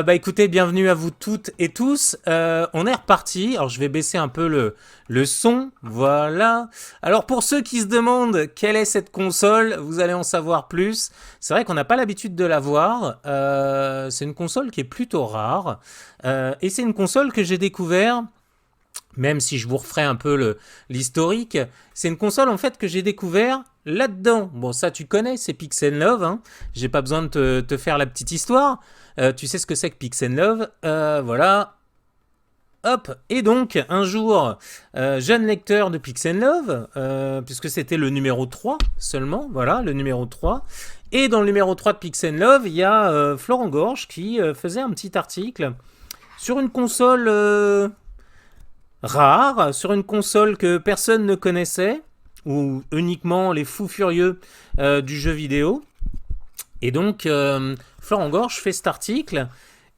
Bah écoutez, bienvenue à vous toutes et tous. On est reparti. Alors je vais baisser un peu le son. Voilà. Alors pour ceux qui se demandent quelle est cette console, vous allez en savoir plus. C'est vrai qu'on n'a pas l'habitude de la voir. C'est une console qui est plutôt rare. Et c'est une console que j'ai découvert. Même si je vous referai un peu l'historique, c'est une console en fait que j'ai découvert là-dedans. Bon, ça tu connais, c'est Pixel Love. Hein. J'ai pas besoin de te faire la petite histoire. Tu sais ce que c'est que Pixel Love. Voilà. Hop. Et donc, un jour, jeune lecteur de Pixel Love, puisque c'était le numéro 3 seulement. Voilà, le numéro 3. Et dans le numéro 3 de Pixel Love, il y a Florent Gorge qui faisait un petit article sur une console rare, sur une console que personne ne connaissait, ou uniquement les fous furieux du jeu vidéo. Et donc, Florent Gorge fait cet article,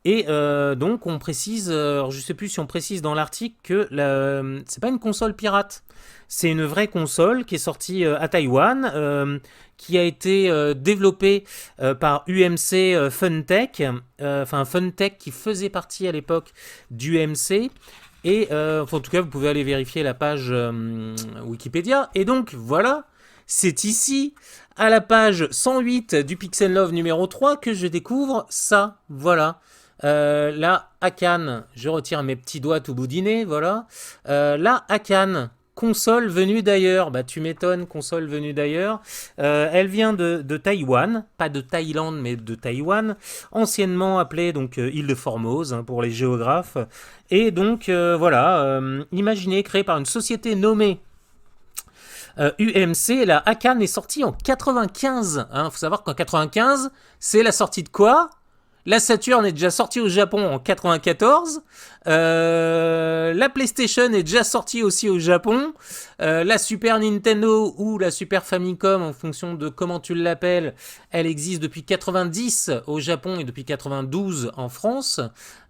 et donc on précise, je ne sais plus si on précise dans l'article que c'est pas une console pirate, c'est une vraie console qui est sortie à Taïwan, qui a été développée par UMC Funtech, enfin Funtech qui faisait partie à l'époque d'UMC. Et en tout cas, vous pouvez aller vérifier la page Wikipédia. Et donc, voilà, c'est ici, à la page 108 du Pixel Love numéro 3, que je découvre ça. Voilà. La Akan, je retire mes petits doigts tout boudinés, voilà. La Akan, console venue d'ailleurs. Bah, tu m'étonnes, console venue d'ailleurs. Elle vient de Taïwan, pas de Thaïlande, mais de Taïwan, anciennement appelée donc île de Formose hein, pour les géographes. Et donc voilà, imaginez, créée par une société nommée UMC, la Akan est sortie en 95. Il faut savoir qu'en 95, c'est la sortie de quoi? La Saturn est déjà sortie au Japon en 94. La PlayStation est déjà sortie aussi au Japon. La Super Nintendo ou la Super Famicom, en fonction de comment tu l'appelles, elle existe depuis 90 au Japon et depuis 92 en France.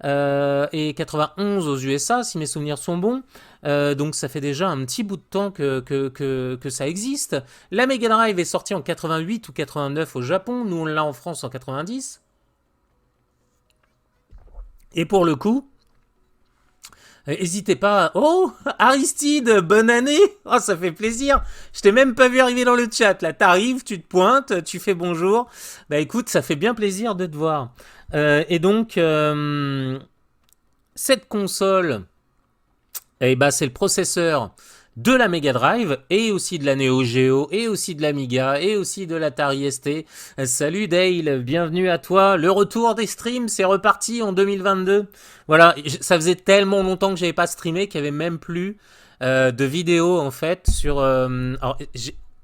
Et 91 aux USA, si mes souvenirs sont bons. Donc ça fait déjà un petit bout de temps que ça existe. La Mega Drive est sortie en 88 ou 89 au Japon. Nous, on l'a en France en 90. Et pour le coup, n'hésitez pas. Oh, Aristide, bonne année. Oh, ça fait plaisir. Je t'ai même pas vu arriver dans le chat. Là, t'arrives, tu te pointes, tu fais bonjour. Bah écoute, ça fait bien plaisir de te voir. Et donc, cette console, eh ben, c'est le processeur de la Mega Drive et aussi de la Neo Geo et aussi de l'Amiga et aussi de l'Atari ST. Salut Dale, bienvenue à toi. Le retour des streams, c'est reparti en 2022. Voilà, ça faisait tellement longtemps que j'avais pas streamé qu'il y avait même plus de vidéos en fait sur. Alors,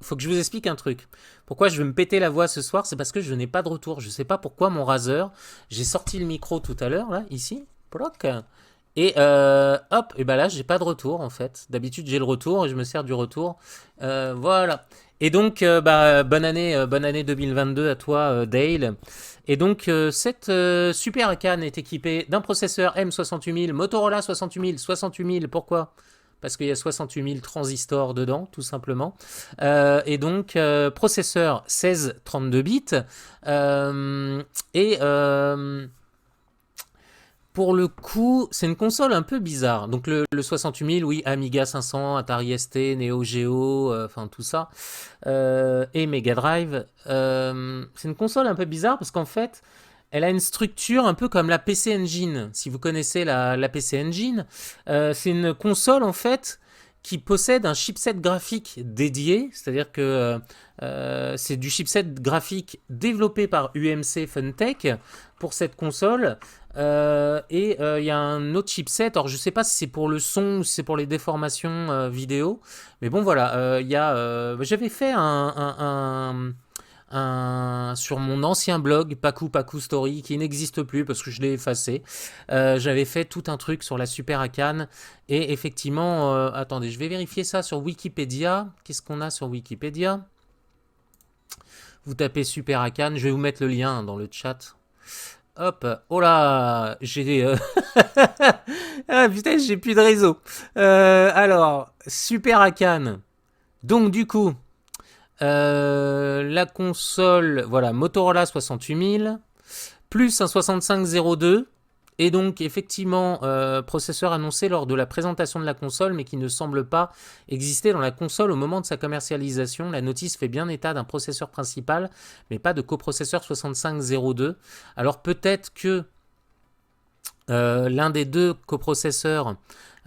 faut que je vous explique un truc. Pourquoi je vais me péter la voix ce soir, c'est parce que je n'ai pas de retour. Je sais pas pourquoi mon Razer. J'ai sorti le micro tout à l'heure là, ici. Bloc. Et hop, et ben là j'ai pas de retour en fait. D'habitude j'ai le retour et je me sers du retour. Voilà. Et donc bonne année 2022 à toi Dale. Et donc cette Super Akan est équipée d'un processeur M68000, Motorola 68000. Pourquoi? Parce qu'il y a 68000 transistors dedans, tout simplement. Et donc processeur 16-32 bits. Et pour le coup, c'est une console un peu bizarre. Donc le 68000, oui, Amiga 500, Atari ST, Neo Geo, enfin tout ça, et Mega Drive. C'est une console un peu bizarre parce qu'en fait, elle a une structure un peu comme la PC Engine. Si vous connaissez la PC Engine, c'est une console en fait qui possède un chipset graphique dédié, c'est-à-dire que c'est du chipset graphique développé par UMC Funtech pour cette console. Et il y a un autre chipset, alors je sais pas si c'est pour le son ou si c'est pour les déformations vidéo, mais bon voilà, j'avais fait sur mon ancien blog Paku Story qui n'existe plus parce que je l'ai effacé. J'avais fait tout un truc sur la Super Akan et effectivement, attendez, je vais vérifier ça sur Wikipédia. Qu'est-ce qu'on a sur Wikipédia? Vous tapez Super Akan, je vais vous mettre le lien dans le chat. Hop, oh là, j'ai ah putain, j'ai plus de réseau. Alors, Super Akan. Donc du coup, la console, voilà, Motorola 68000, plus un 6502, Et donc, effectivement, processeur annoncé lors de la présentation de la console, mais qui ne semble pas exister dans la console au moment de sa commercialisation. La notice fait bien état d'un processeur principal, mais pas de coprocesseur 6502. Alors peut-être que l'un des deux coprocesseurs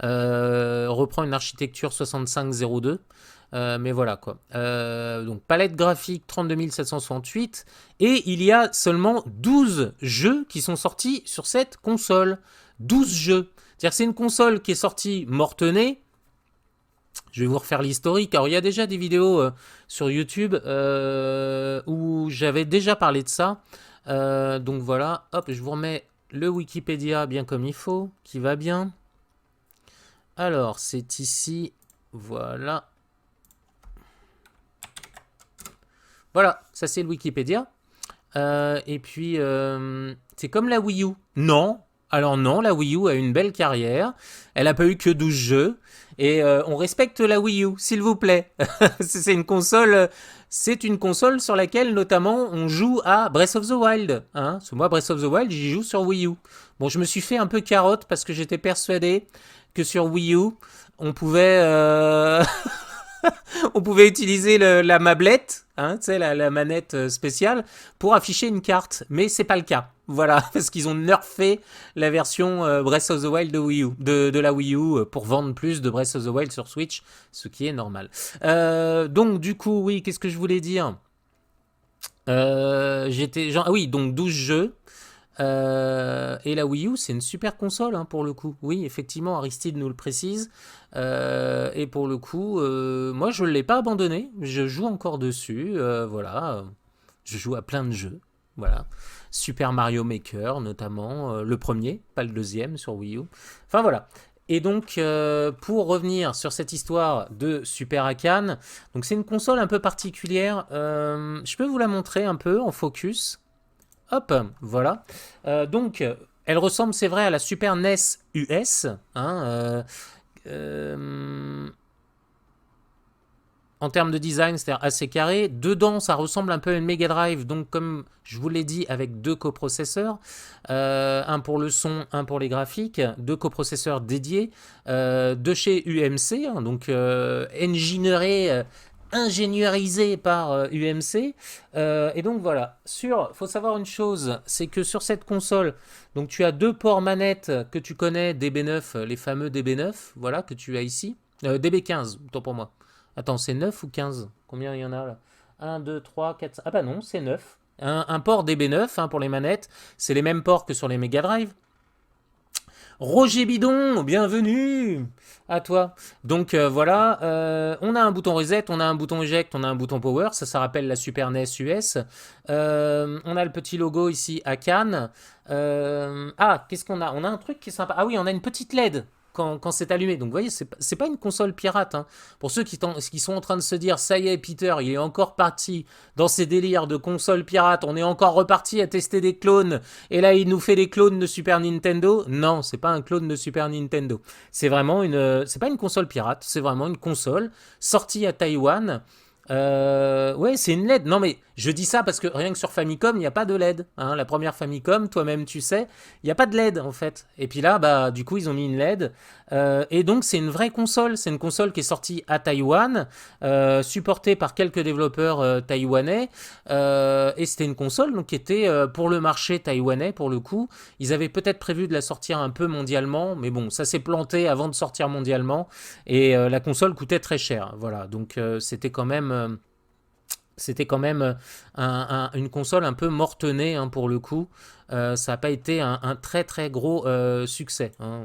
reprend une architecture 6502. Mais voilà quoi. Donc palette graphique 32 768 et il y a seulement 12 jeux qui sont sortis sur cette console. 12 jeux. C'est-à-dire que c'est une console qui est sortie mortenée. Je vais vous refaire l'historique. Alors il y a déjà des vidéos sur YouTube où j'avais déjà parlé de ça. Donc voilà, hop, je vous remets le Wikipédia bien comme il faut, qui va bien. Alors c'est ici, voilà. Voilà, ça c'est le Wikipédia. Et puis, c'est comme la Wii U. Non, alors non, la Wii U a une belle carrière. Elle n'a pas eu que 12 jeux. Et on respecte la Wii U, s'il vous plaît. C'est une console sur laquelle, notamment, on joue à Breath of the Wild. Hein. Parce que moi, Breath of the Wild, j'y joue sur Wii U. Bon, je me suis fait un peu carotte parce que j'étais persuadé que sur Wii U, on pouvait... on pouvait utiliser la mablette, hein, tu sais, la manette spéciale, pour afficher une carte. Mais c'est pas le cas. Voilà, parce qu'ils ont nerfé la version Breath of the Wild de Wii U, de la Wii U pour vendre plus de Breath of the Wild sur Switch, ce qui est normal. Donc, du coup, oui, qu'est-ce que je voulais dire ah oui, donc 12 jeux. Et la Wii U, c'est une super console hein, pour le coup. Oui, effectivement, Aristide nous le précise. Et pour le coup, moi, je ne l'ai pas abandonné. Je joue encore dessus. Voilà. Je joue à plein de jeux. Voilà. Super Mario Maker, notamment. Le premier, pas le deuxième sur Wii U. Enfin, voilà. Et donc, pour revenir sur cette histoire de Super Akan, donc c'est une console un peu particulière. Je peux vous la montrer un peu en focus. Hop, voilà. Donc, elle ressemble, c'est vrai, à la Super NES US. Hein, en termes de design, c'est-à-dire assez carré. Dedans, ça ressemble un peu à une Mega Drive, donc comme je vous l'ai dit, avec deux coprocesseurs. Un pour le son, un pour les graphiques. Deux coprocesseurs dédiés de chez UMC, hein, donc ingénierisé par UMC. Et donc voilà, faut savoir une chose, c'est que sur cette console, donc tu as deux ports manettes que tu connais, DB9, les fameux DB9, voilà, que tu as ici. DB15, autant pour moi. Attends, c'est 9 ou 15? Combien il y en a là? 1, 2, 3, 4, 5... Ah bah non, c'est 9. Un port DB9 hein, pour les manettes, c'est les mêmes ports que sur les Mega Drive. Roger Bidon, bienvenue à toi. Donc voilà, on a un bouton reset, on a un bouton eject, on a un bouton power, ça rappelle la Super NES US. On a le petit logo ici à Cannes. Qu'est-ce qu'on a? On a un truc qui est sympa. Ah oui, on a une petite LED quand c'est allumé. Donc vous voyez, c'est pas une console pirate. Hein. Pour ceux qui sont en train de se dire, ça y est, Peter, il est encore parti dans ses délires de console pirate, on est encore reparti à tester des clones, et là il nous fait des clones de Super Nintendo. Non, c'est pas un clone de Super Nintendo. C'est pas une console pirate, c'est vraiment une console sortie à Taïwan. Ouais, c'est une LED. Non, mais je dis ça parce que rien que sur Famicom, il n'y a pas de LED. Hein. La première Famicom, toi-même, tu sais, il n'y a pas de LED en fait. Et puis là, bah, du coup, ils ont mis une LED. Et donc, c'est une vraie console. C'est une console qui est sortie à Taïwan, supportée par quelques développeurs taïwanais. Et c'était une console donc, qui était pour le marché taïwanais, pour le coup. Ils avaient peut-être prévu de la sortir un peu mondialement, mais bon, ça s'est planté avant de sortir mondialement. Et la console coûtait très cher. Voilà, donc c'était quand même une console un peu mortenée hein, pour le coup. Ça n'a pas été un très très gros succès. Hein.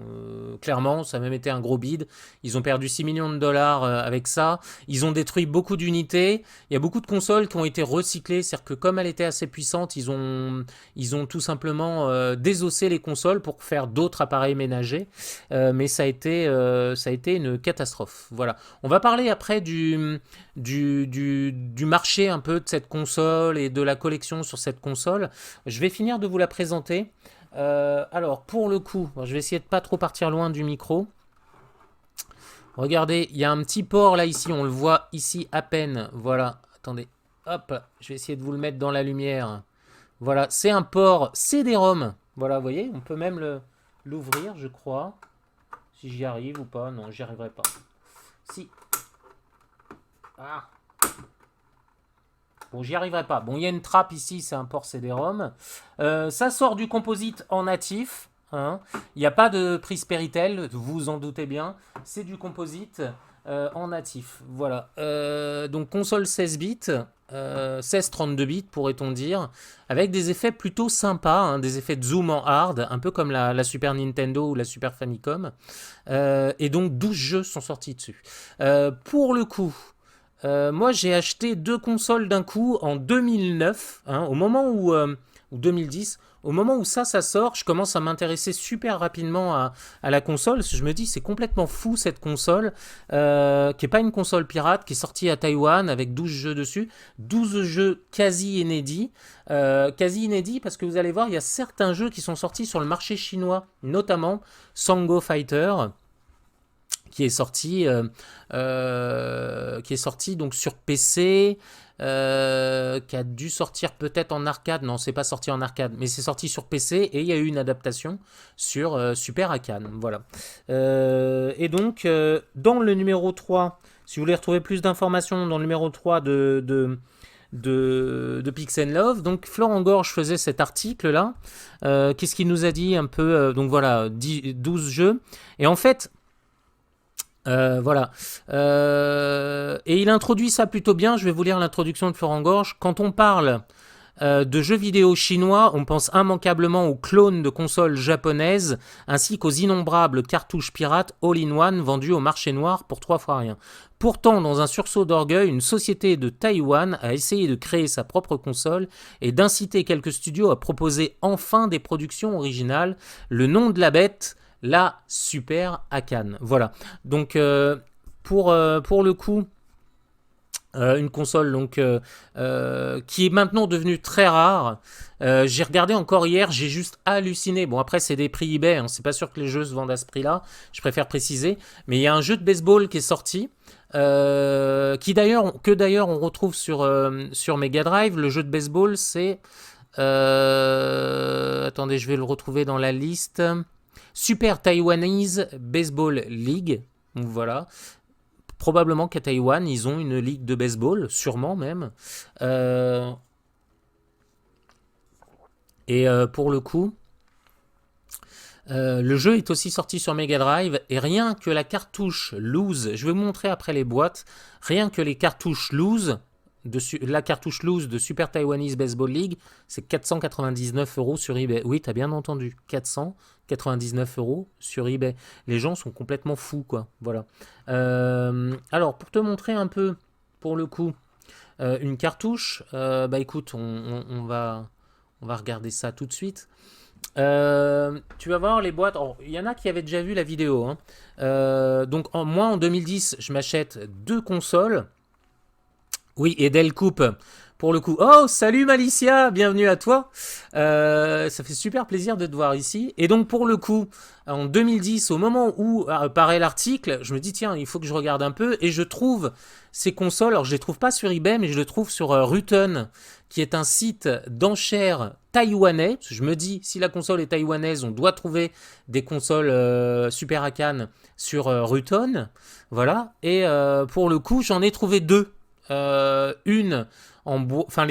Clairement, ça a même été un gros bid. Ils ont perdu 6 millions de dollars avec ça. Ils ont détruit beaucoup d'unités. Il y a beaucoup de consoles qui ont été recyclées. C'est-à-dire que comme elle était assez puissante, ils ont tout simplement désossé les consoles pour faire d'autres appareils ménagers. Mais ça a été une catastrophe. Voilà. On va parler après du marché un peu de cette console et de la collection sur cette console. Je vais finir de vous la présenter. Alors, pour le coup, je vais essayer de pas trop partir loin du micro. Regardez, il y a un petit port là ici, on le voit ici à peine. Voilà, attendez, hop, je vais essayer de vous le mettre dans la lumière. Voilà, c'est un port CD-ROM Voilà, vous voyez, on peut même l'ouvrir, je crois. Si j'y arrive ou pas. Non, j'y arriverai pas. Si. Ah. Bon, j'y arriverai pas. Bon, il y a une trappe ici, c'est un port CD-ROM. Ça sort du composite en natif. Hein. Il n'y a pas de prise Péritel, vous vous en doutez bien. C'est du composite en natif. Voilà. Donc console 16 bits, 16-32 bits pourrait-on dire, avec des effets plutôt sympas, hein, des effets de zoom en hard, un peu comme la Super Nintendo ou la Super Famicom. Et donc 12 jeux sont sortis dessus. Pour le coup... moi, j'ai acheté 2 consoles d'un coup en 2009, hein, au moment où, ou 2010, au moment où ça sort, je commence à m'intéresser super rapidement à la console, parce que je me dis, c'est complètement fou cette console, qui n'est pas une console pirate, qui est sortie à Taïwan avec 12 jeux dessus, 12 jeux quasi inédits parce que vous allez voir, il y a certains jeux qui sont sortis sur le marché chinois, notamment Sango Fighter, qui est sorti donc sur PC, qui a dû sortir peut-être en arcade. Non, c'est pas sorti en arcade, mais c'est sorti sur PC et il y a eu une adaptation sur Super Akan. Voilà. Et donc, dans le numéro 3, si vous voulez retrouver plus d'informations dans le numéro 3 de Pix and Love. Donc Florent Gorge faisait cet article-là. Qu'est-ce qu'il nous a dit un peu donc voilà, 12 jeux. Et en fait... voilà. Et il introduit ça plutôt bien. Je vais vous lire l'introduction de Florent Gorge. Quand on parle de jeux vidéo chinois, on pense immanquablement aux clones de consoles japonaises ainsi qu'aux innombrables cartouches pirates all-in-one vendues au marché noir pour 3 fois rien. Pourtant, dans un sursaut d'orgueil, une société de Taïwan a essayé de créer sa propre console et d'inciter quelques studios à proposer enfin des productions originales. Le nom de la bête, la Super Akan. Voilà. Donc, pour le coup, une console donc, qui est maintenant devenue très rare. J'ai regardé encore hier, j'ai juste halluciné. Bon, après, c'est des prix eBay, hein, c'est pas sûr que les jeux se vendent à ce prix-là, je préfère préciser. Mais il y a un jeu de baseball qui est sorti, que d'ailleurs on retrouve sur Mega Drive. Le jeu de baseball, c'est... attendez, je vais le retrouver dans la liste. Super Taiwanese Baseball League. Donc voilà. Probablement qu'à Taïwan, ils ont une ligue de baseball, sûrement même. Pour le coup, le jeu est aussi sorti sur Mega Drive. Et rien que la cartouche loose, je vais vous montrer après les boîtes, rien que les cartouches loose, la cartouche loose de Super Taiwanese Baseball League, c'est 499 € sur eBay. Oui, t'as bien entendu, 499 € sur eBay. Les gens sont complètement fous, quoi. Voilà. Alors, pour te montrer un peu, pour le coup, une cartouche, bah écoute, on va regarder ça tout de suite. Tu vas voir les boîtes. Il y en a qui avaient déjà vu la vidéo. Hein. Donc, moi, en 2010, je m'achète 2 consoles. Oui, et Delcoupe, pour le coup. Oh, salut Malicia, bienvenue à toi. Ça fait super plaisir de te voir ici. Et donc, pour le coup, en 2010, au moment où apparaît l'article, je me dis, tiens, il faut que je regarde un peu. Et je trouve ces consoles, alors je les trouve pas sur eBay, mais je les trouve sur Ruton, qui est un site d'enchères taïwanais. Je me dis, si la console est taïwanaise, on doit trouver des consoles Super Akan sur Ruton. Voilà. Et pour le coup, j'en ai trouvé 2. Les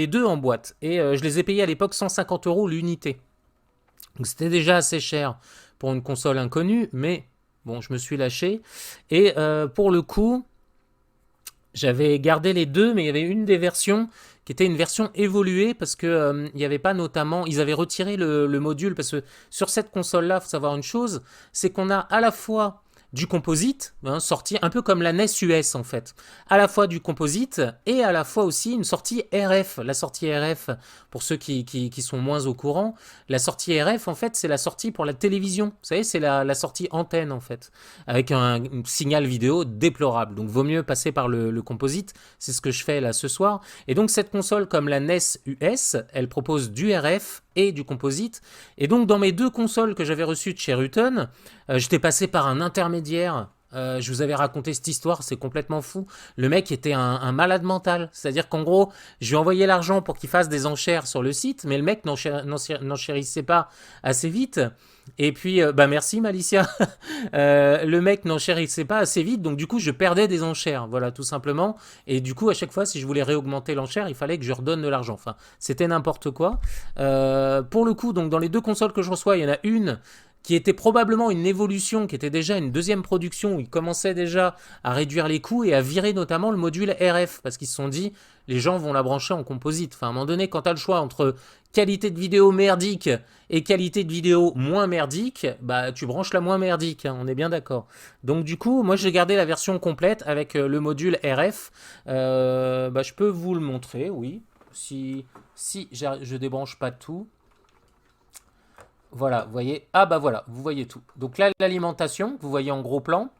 2 en boîte. Et je les ai payés à l'époque 150 € l'unité. Donc c'était déjà assez cher pour une console inconnue, mais bon, je me suis lâché. Et pour le coup, j'avais gardé les 2, mais il y avait une des versions qui était une version évoluée parce que il n'y avait pas notamment, ils avaient retiré le module parce que sur cette console-là, il faut savoir une chose, c'est qu'on a à la fois du composite, hein, sorti un peu comme la NES US en fait, à la fois du composite et à la fois aussi une sortie RF. La sortie RF, pour ceux qui sont moins au courant, la sortie RF en fait c'est la sortie pour la télévision, vous savez c'est la sortie antenne en fait, avec un signal vidéo déplorable, donc vaut mieux passer par le composite, c'est ce que je fais là ce soir. Et donc cette console comme la NES US, elle propose du RF et du composite, et donc dans mes 2 consoles que j'avais reçues de chez Ruton, j'étais passé par un intermédiaire Je vous avais raconté cette histoire, c'est complètement fou. Le mec était un malade mental. C'est-à-dire qu'en gros, je lui ai envoyé l'argent pour qu'il fasse des enchères sur le site, mais le mec n'enchérissait pas assez vite. Et puis, bah merci Malicia. Le mec n'enchérissait pas assez vite, donc du coup, je perdais des enchères. Voilà, tout simplement. Et du coup, à chaque fois, si je voulais réaugmenter l'enchère, il fallait que je redonne de l'argent. Enfin, c'était n'importe quoi. Pour le coup, donc dans les deux consoles que je reçois, il y en a une qui était probablement une évolution, qui était déjà une deuxième production, où ils commençaient déjà à réduire les coûts et à virer notamment le module RF, parce qu'ils se sont dit, les gens vont la brancher en composite. Enfin, à un moment donné, quand tu as le choix entre qualité de vidéo merdique et qualité de vidéo moins merdique, bah tu branches la moins merdique, hein, on est bien d'accord. Donc du coup, moi j'ai gardé la version complète avec le module RF. Bah, je peux vous le montrer, oui, si je débranche pas tout. Voilà, vous voyez. Ah bah voilà, vous voyez tout. Donc là, l'alimentation, vous voyez en gros plan.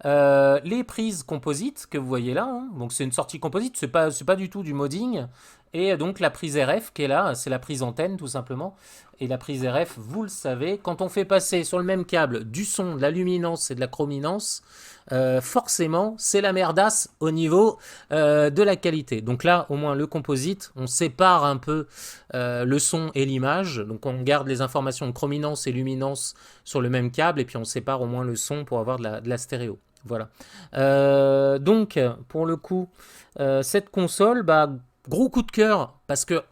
Les prises composites que vous voyez là, hein. Donc c'est une sortie composite, c'est pas du tout du modding. Et donc la prise RF qui est là, c'est la prise antenne tout simplement. Et la prise RF, vous le savez, quand on fait passer sur le même câble du son, de la luminance et de la chrominance, forcément c'est la merdasse au niveau de la qualité. Donc là, au moins le composite, on sépare un peu le son et l'image. Donc on garde les informations de chrominance et luminance sur le même câble et puis on sépare au moins le son pour avoir de la stéréo. Voilà. Donc, pour le coup, cette console, bah, gros coup de cœur parce que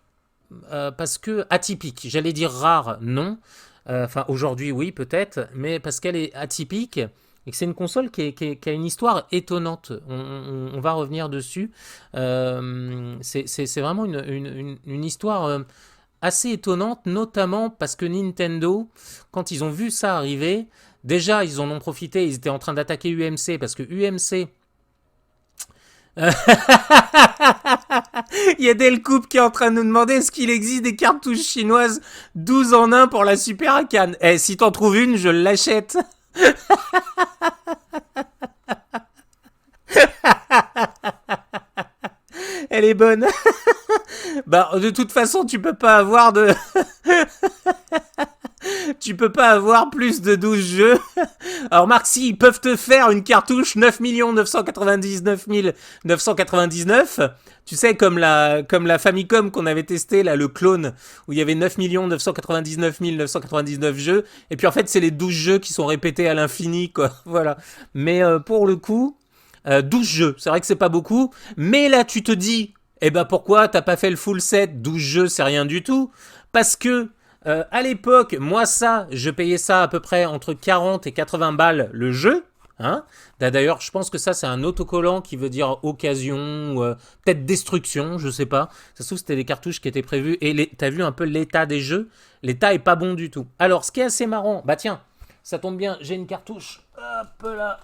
atypique. J'allais dire rare, non. Enfin, aujourd'hui, oui, peut-être, mais parce qu'elle est atypique et que c'est une console qui a une histoire étonnante. On va revenir dessus. C'est vraiment une histoire assez étonnante, notamment parce que Nintendo, quand ils ont vu ça arriver, déjà ils en ont profité, ils étaient en train d'attaquer UMC, parce que UMC... Il y a Delcoupe qui est en train de nous demander est-ce qu'il existe des cartouches chinoises 12 en 1 pour la Super Akan. Eh, si t'en trouves une, je l'achète. Elle est bonne. Bah, de toute façon, tu peux pas avoir de... Tu peux pas avoir plus de 12 jeux. Alors Marc, si, ils peuvent te faire une cartouche 9 999 999. Tu sais, comme la Famicom qu'on avait testé, là, le clone, où il y avait 9 999 999 jeux. Et puis en fait, c'est les 12 jeux qui sont répétés à l'infini, quoi. Voilà. Mais pour le coup, 12 jeux, c'est vrai que c'est pas beaucoup. Mais là, tu te dis, eh ben pourquoi t'as pas fait le full set? 12 jeux, c'est rien du tout. Parce que à l'époque, moi je payais ça à peu près entre 40 et 80 balles le jeu. Hein. D'ailleurs, je pense que ça, c'est un autocollant qui veut dire occasion, ou peut-être destruction, je sais pas. Ça se trouve, c'était des cartouches qui étaient prévues. Et t'as vu un peu l'état des jeux? L'état est pas bon du tout. Alors, ce qui est assez marrant, bah tiens, ça tombe bien, j'ai une cartouche. Hop là.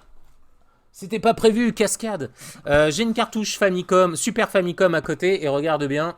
C'était pas prévu, cascade. J'ai une cartouche Famicom, Super Famicom à côté, et regarde bien.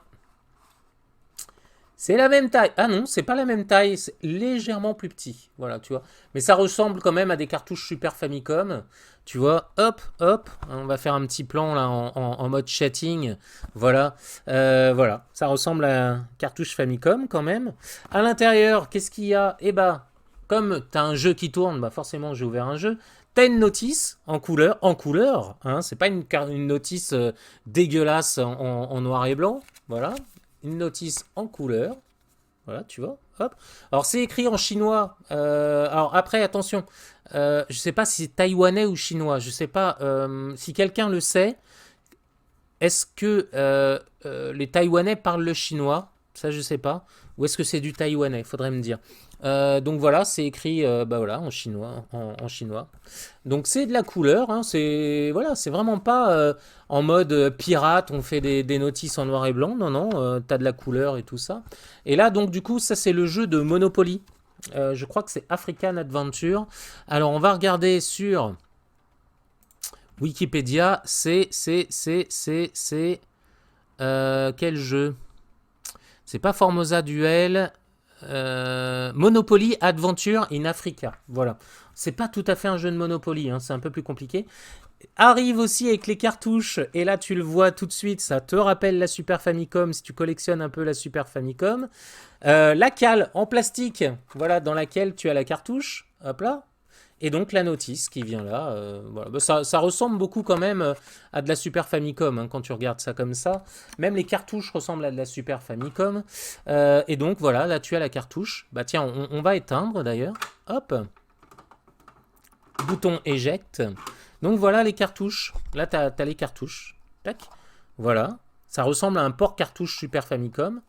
C'est la même taille. Ah non, c'est pas la même taille, c'est légèrement plus petit. Voilà, tu vois. Mais ça ressemble quand même à des cartouches Super Famicom. Tu vois, hop, hop. On va faire un petit plan là en mode chatting. Voilà. Voilà. Ça ressemble à un cartouche Famicom quand même. À l'intérieur, qu'est-ce qu'il y a? Eh bah, comme tu as un jeu qui tourne, bah forcément j'ai ouvert un jeu. T'as une notice en couleur, hein, c'est pas une notice dégueulasse en noir et blanc, voilà, une notice en couleur, voilà, tu vois, hop. Alors c'est écrit en chinois, alors après attention, je sais pas si c'est taïwanais ou chinois, je sais pas, si quelqu'un le sait, est-ce que les Taïwanais parlent le chinois? Ça je sais pas, ou est-ce que c'est du taïwanais, faudrait me dire. Donc voilà, c'est écrit bah voilà, en chinois, en chinois. Donc c'est de la couleur, hein, c'est voilà, c'est vraiment pas en mode pirate, on fait des notices en noir et blanc. Non, non, t'as de la couleur et tout ça. Et là, donc du coup, ça c'est le jeu de Monopoly. Je crois que c'est African Adventure. Alors on va regarder sur Wikipédia. Quel jeu? C'est pas Formosa Duel. Monopoly Adventure in Africa. Voilà. C'est pas tout à fait un jeu de Monopoly, hein, c'est un peu plus compliqué. Arrive aussi avec les cartouches, et là tu le vois tout de suite, ça te rappelle la Super Famicom si tu collectionnes un peu la Super Famicom. La cale en plastique, voilà, dans laquelle tu as la cartouche. Hop là. Et donc la notice qui vient là, voilà. Bah, ça ressemble beaucoup quand même à de la Super Famicom, hein, quand tu regardes ça comme ça. Même les cartouches ressemblent à de la Super Famicom. Et donc voilà, là tu as la cartouche. Bah tiens, on va éteindre d'ailleurs. Hop. Bouton éjecte. Donc voilà les cartouches. Là tu as les cartouches. Tac. Voilà. Ça ressemble à un port cartouche Super Famicom.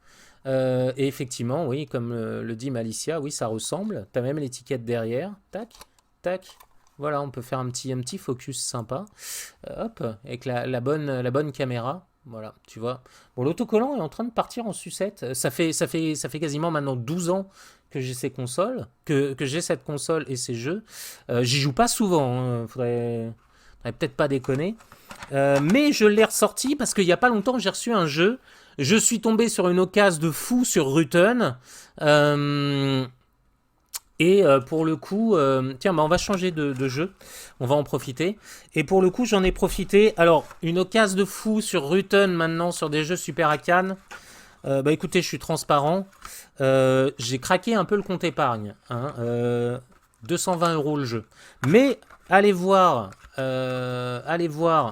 Et effectivement, oui, comme le dit Malicia, oui, ça ressemble. Tu as même l'étiquette derrière. Tac, tac. Voilà, on peut faire un petit focus sympa. Hop, avec la bonne caméra. Voilà, tu vois. Bon, l'autocollant est en train de partir en sucette. Ça fait quasiment maintenant 12 ans que j'ai ces consoles, que j'ai cette console et ces jeux. J'y joue pas souvent, hein. Faudrait peut-être pas déconner. Mais je l'ai ressorti parce qu'il n'y a pas longtemps, j'ai reçu un jeu. Je suis tombé sur une occasion de fou sur Rutten. Pour le coup, tiens, bah on va changer de jeu. On va en profiter. Et pour le coup, j'en ai profité. Alors, une occasion de fou sur Rutten maintenant sur des jeux Super Akan. Bah écoutez, je suis transparent. J'ai craqué un peu le compte épargne. Hein, 220 € le jeu. Mais allez voir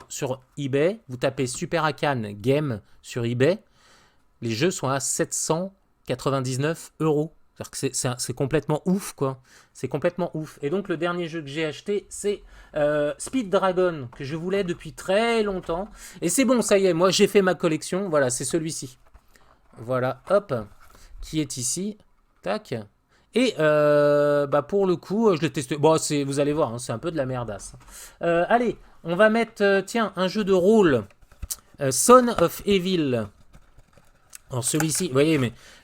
sur eBay. Vous tapez Super Akan Game sur eBay. Les jeux sont à 799 €. C'est-à-dire que c'est complètement ouf, quoi. C'est complètement ouf. Et donc, le dernier jeu que j'ai acheté, c'est Speed Dragon, que je voulais depuis très longtemps. Et c'est bon, ça y est, moi, j'ai fait ma collection. Voilà, c'est celui-ci. Voilà, hop, qui est ici. Tac. Et bah pour le coup, je l'ai testé. Bon, vous allez voir, hein, c'est un peu de la merdasse. Allez, on va mettre, tiens, un jeu de rôle. Son of Evil. Alors celui-ci, vous voyez,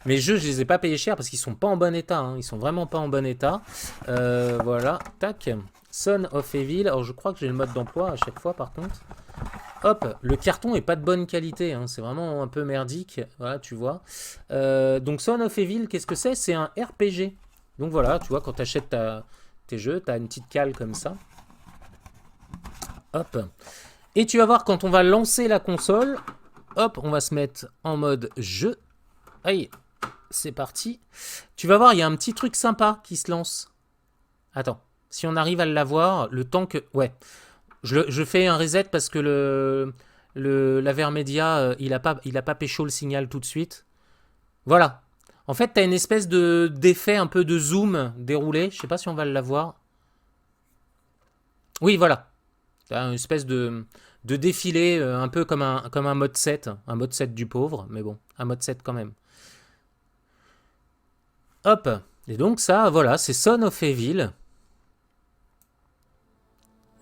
mes jeux, je les ai pas payés cher parce qu'ils sont pas en bon état. Hein, ils sont vraiment pas en bon état. Voilà, tac. Son of Evil. Alors je crois que j'ai le mode d'emploi à chaque fois par contre. Hop, le carton est pas de bonne qualité. Hein, c'est vraiment un peu merdique. Voilà, tu vois. Donc Son of Evil, qu'est-ce que c'est? C'est un RPG. Donc voilà, tu vois, quand tu achètes tes jeux, tu as une petite cale comme ça. Hop. Et tu vas voir quand on va lancer la console. Hop, on va se mettre en mode jeu. Allez, c'est parti. Tu vas voir, il y a un petit truc sympa qui se lance. Attends, si on arrive à l'avoir, le temps que... Ouais, je fais un reset parce que l'Avermedia, il a pas pécho le signal tout de suite. Voilà. En fait, tu as une espèce d'effet un peu de zoom déroulé. Je sais pas si on va l'avoir. Oui, voilà. Tu as une espèce de défilé, un peu comme un mode 7. Un mode 7 du pauvre, mais bon, un mode 7 quand même. Hop. Et donc ça, voilà, c'est Son of Evil.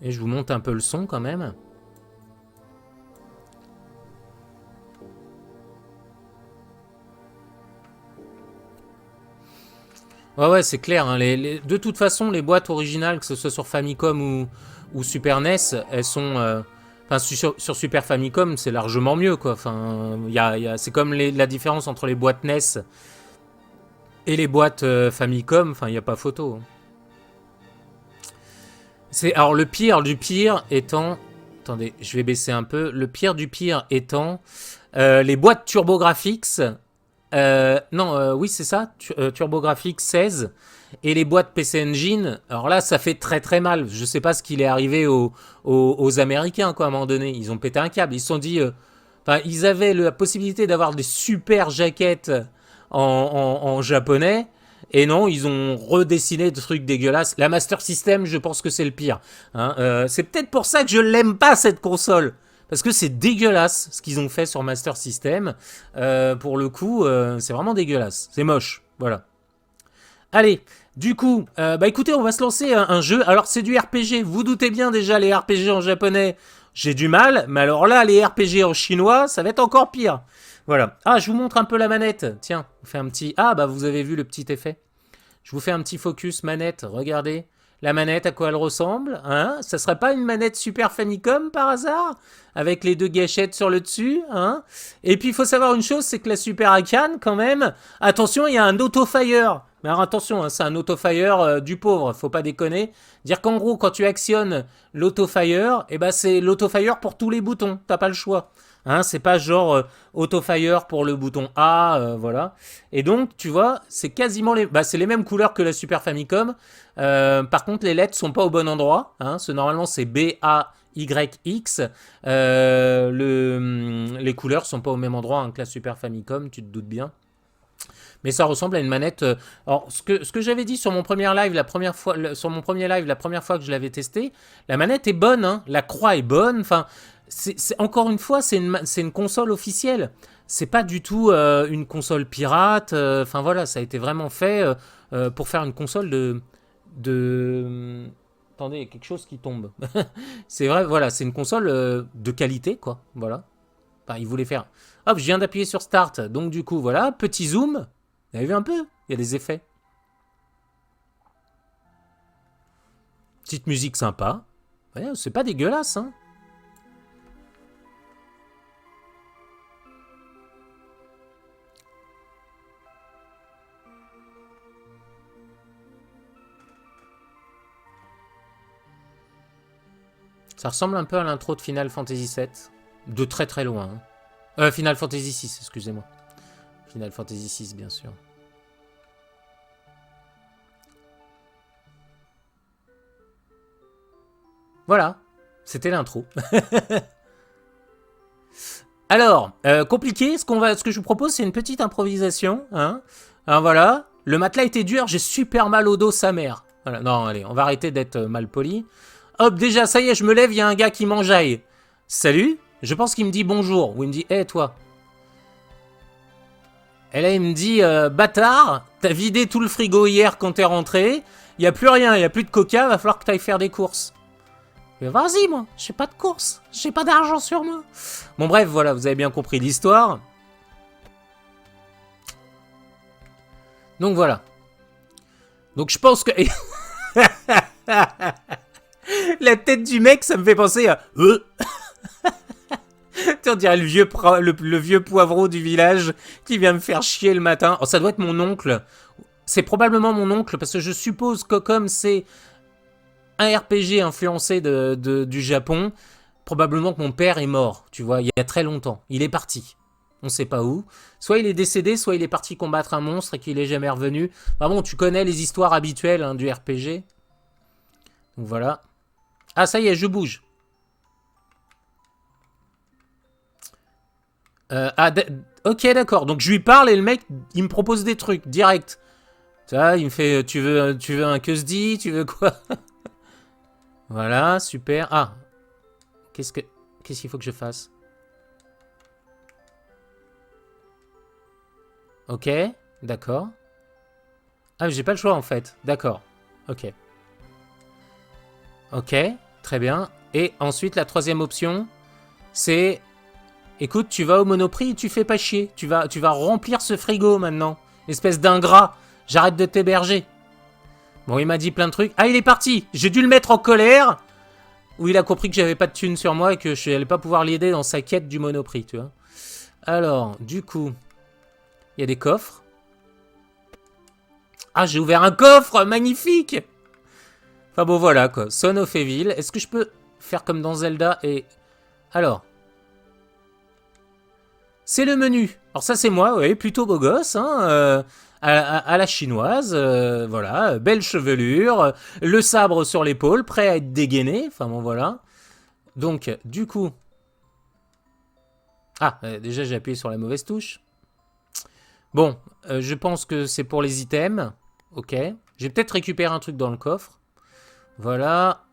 Et je vous monte un peu le son quand même. Ouais, c'est clair. Hein, de toute façon, les boîtes originales, que ce soit sur Famicom ou Super NES, elles sont... Enfin, sur Super Famicom, c'est largement mieux, quoi. Enfin, c'est comme la différence entre les boîtes NES et les boîtes Famicom. Enfin, il n'y a pas photo. Hein. Alors, le pire du pire étant... Attendez, je vais baisser un peu. Le pire du pire étant les boîtes TurboGrafx. Oui, c'est ça. TurboGrafx 16. Et les boîtes PC Engine, alors là, ça fait très très mal. Je sais pas ce qu'il est arrivé aux Américains, quoi, à un moment donné. Ils ont pété un câble. Ils se sont dit... ils avaient la possibilité d'avoir des super jaquettes en japonais. Et non, ils ont redessiné des trucs dégueulasses. La Master System, je pense que c'est le pire. Hein. C'est peut-être pour ça que je l'aime pas, cette console. Parce que c'est dégueulasse ce qu'ils ont fait sur Master System. Pour le coup, c'est vraiment dégueulasse. C'est moche. Voilà. Allez, du coup, écoutez, on va se lancer un jeu. Alors, c'est du RPG. Vous doutez bien déjà, les RPG en japonais, j'ai du mal. Mais alors là, les RPG en chinois, ça va être encore pire. Voilà. Ah, je vous montre un peu la manette. Tiens, on fait un petit... Ah, vous avez vu le petit effet. Je vous fais un petit focus manette. Regardez. La manette, à quoi elle ressemble, hein? Ça serait pas une manette Super Famicom par hasard? Avec les deux gâchettes sur le dessus, hein? Et puis il faut savoir une chose, c'est que la Super Akan, quand même, attention, il y a un auto-fire. Mais alors attention, hein, c'est un auto-fire du pauvre, faut pas déconner. Dire qu'en gros, quand tu actionnes l'auto-fire, c'est l'auto-fire pour tous les boutons, t'as pas le choix. Hein, c'est pas genre auto-fire pour le bouton A, voilà. Et donc, tu vois, c'est quasiment les... Bah, c'est les mêmes couleurs que la Super Famicom. Par contre, les lettres sont pas au bon endroit. Hein. Normalement, c'est B, A, Y, X. Les couleurs sont pas au même endroit hein, que la Super Famicom, tu te doutes bien. Mais ça ressemble à une manette. Alors, ce que j'avais dit sur mon premier live, sur mon premier live, la première fois que je l'avais testé, la manette est bonne, hein, la croix est bonne. Enfin, encore une fois, c'est une console officielle. C'est pas du tout une console pirate. Enfin voilà, ça a été vraiment fait pour faire une console Attendez, il y a quelque chose qui tombe. C'est vrai, voilà, c'est une console de qualité, quoi. Voilà. Enfin, il voulait faire. Hop, je viens d'appuyer sur Start. Donc, du coup, voilà, petit zoom. Vous avez vu un peu? Il y a des effets. Petite musique sympa. Ouais, c'est pas dégueulasse, hein. Ça ressemble un peu à l'intro de Final Fantasy VII. De très très loin. Hein. Final Fantasy VI, excusez-moi. Final Fantasy VI, bien sûr. Voilà, c'était l'intro. Alors, compliqué, ce que je vous propose, c'est une petite improvisation. Hein. Alors voilà, le matelas était dur, j'ai super mal au dos, sa mère. Voilà, non, allez, on va arrêter d'être mal poli. Hop, déjà, ça y est, je me lève, il y a un gars qui m'enjaille. Salut, je pense qu'il me dit bonjour, ou il me dit, hé, toi. Et là, il me dit, bâtard, t'as vidé tout le frigo hier quand t'es rentré, il n'y a plus rien, il n'y a plus de coca, va falloir que t'ailles faire des courses. Mais vas-y, moi, j'ai pas de courses, j'ai pas d'argent sur moi. Bon, bref, voilà, vous avez bien compris l'histoire. Donc voilà. Donc je pense que... La tête du mec, ça me fait penser à... On dirait le vieux poivreau du village qui vient me faire chier le matin. Oh, ça doit être mon oncle. C'est probablement mon oncle, parce que je suppose que comme c'est un RPG influencé du Japon, probablement que mon père est mort, tu vois, il y a très longtemps. Il est parti. On sait pas où. Soit il est décédé, soit il est parti combattre un monstre et qu'il est jamais revenu. Bah bon, tu connais les histoires habituelles hein, du RPG. Donc voilà. Ah, ça y est, je bouge. Ok, d'accord. Donc je lui parle et le mec, il me propose des trucs direct. Ça, il me fait, tu veux un que se dit, tu veux quoi? Voilà, super. Ah, qu'est-ce qu'il faut que je fasse? Ok, d'accord. Ah, j'ai pas le choix en fait. D'accord. Ok. Ok, très bien. Et ensuite, la troisième option, c'est... Écoute, tu vas au Monoprix et tu fais pas chier. Tu vas remplir ce frigo maintenant. Espèce d'ingrat. J'arrête de t'héberger. Bon, il m'a dit plein de trucs. Ah, il est parti. J'ai dû le mettre en colère. Où il a compris que j'avais pas de thunes sur moi et que je n'allais pas pouvoir l'aider dans sa quête du Monoprix, tu vois. Alors, du coup, il y a des coffres. Ah, j'ai ouvert un coffre. Magnifique. Enfin bon, voilà, quoi. Son of Evil. Est-ce que je peux faire comme dans Zelda et... Alors... C'est le menu. Alors ça, c'est moi, oui, plutôt beau gosse, hein, à la chinoise, voilà, belle chevelure, le sabre sur l'épaule, prêt à être dégainé, enfin bon, voilà. Donc, du coup... Ah, déjà, j'ai appuyé sur la mauvaise touche. Bon, je pense que c'est pour les items. Ok. J'ai peut-être récupéré un truc dans le coffre. Voilà.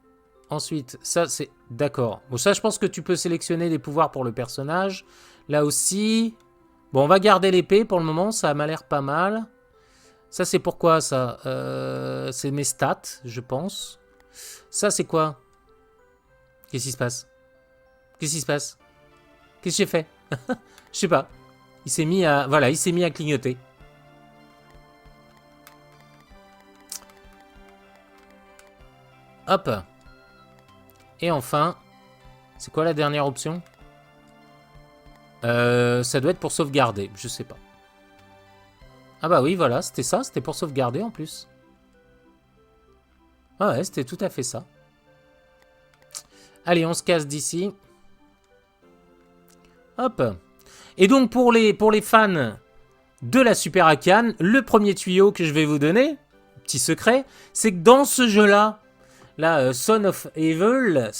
Ensuite, ça, c'est... D'accord. Bon, ça, je pense que tu peux sélectionner des pouvoirs pour le personnage. Là aussi... Bon, on va garder l'épée pour le moment, ça m'a l'air pas mal. Ça, c'est pourquoi, ça c'est mes stats, je pense. Ça, c'est quoi? Qu'est-ce qui se passe? Qu'est-ce qui se passe? Qu'est-ce que j'ai fait? Je sais pas. Il s'est mis à... Voilà, il s'est mis à clignoter. Hop. Et enfin... C'est quoi la dernière option? Ça doit être pour sauvegarder, je sais pas. Ah bah oui, voilà, c'était ça, c'était pour sauvegarder en plus. Ah ouais, c'était tout à fait ça. Allez, on se casse d'ici. Hop. Et donc, pour les fans de la Super Akan, le premier tuyau que je vais vous donner, petit secret, c'est que dans ce jeu-là, Son of Evil,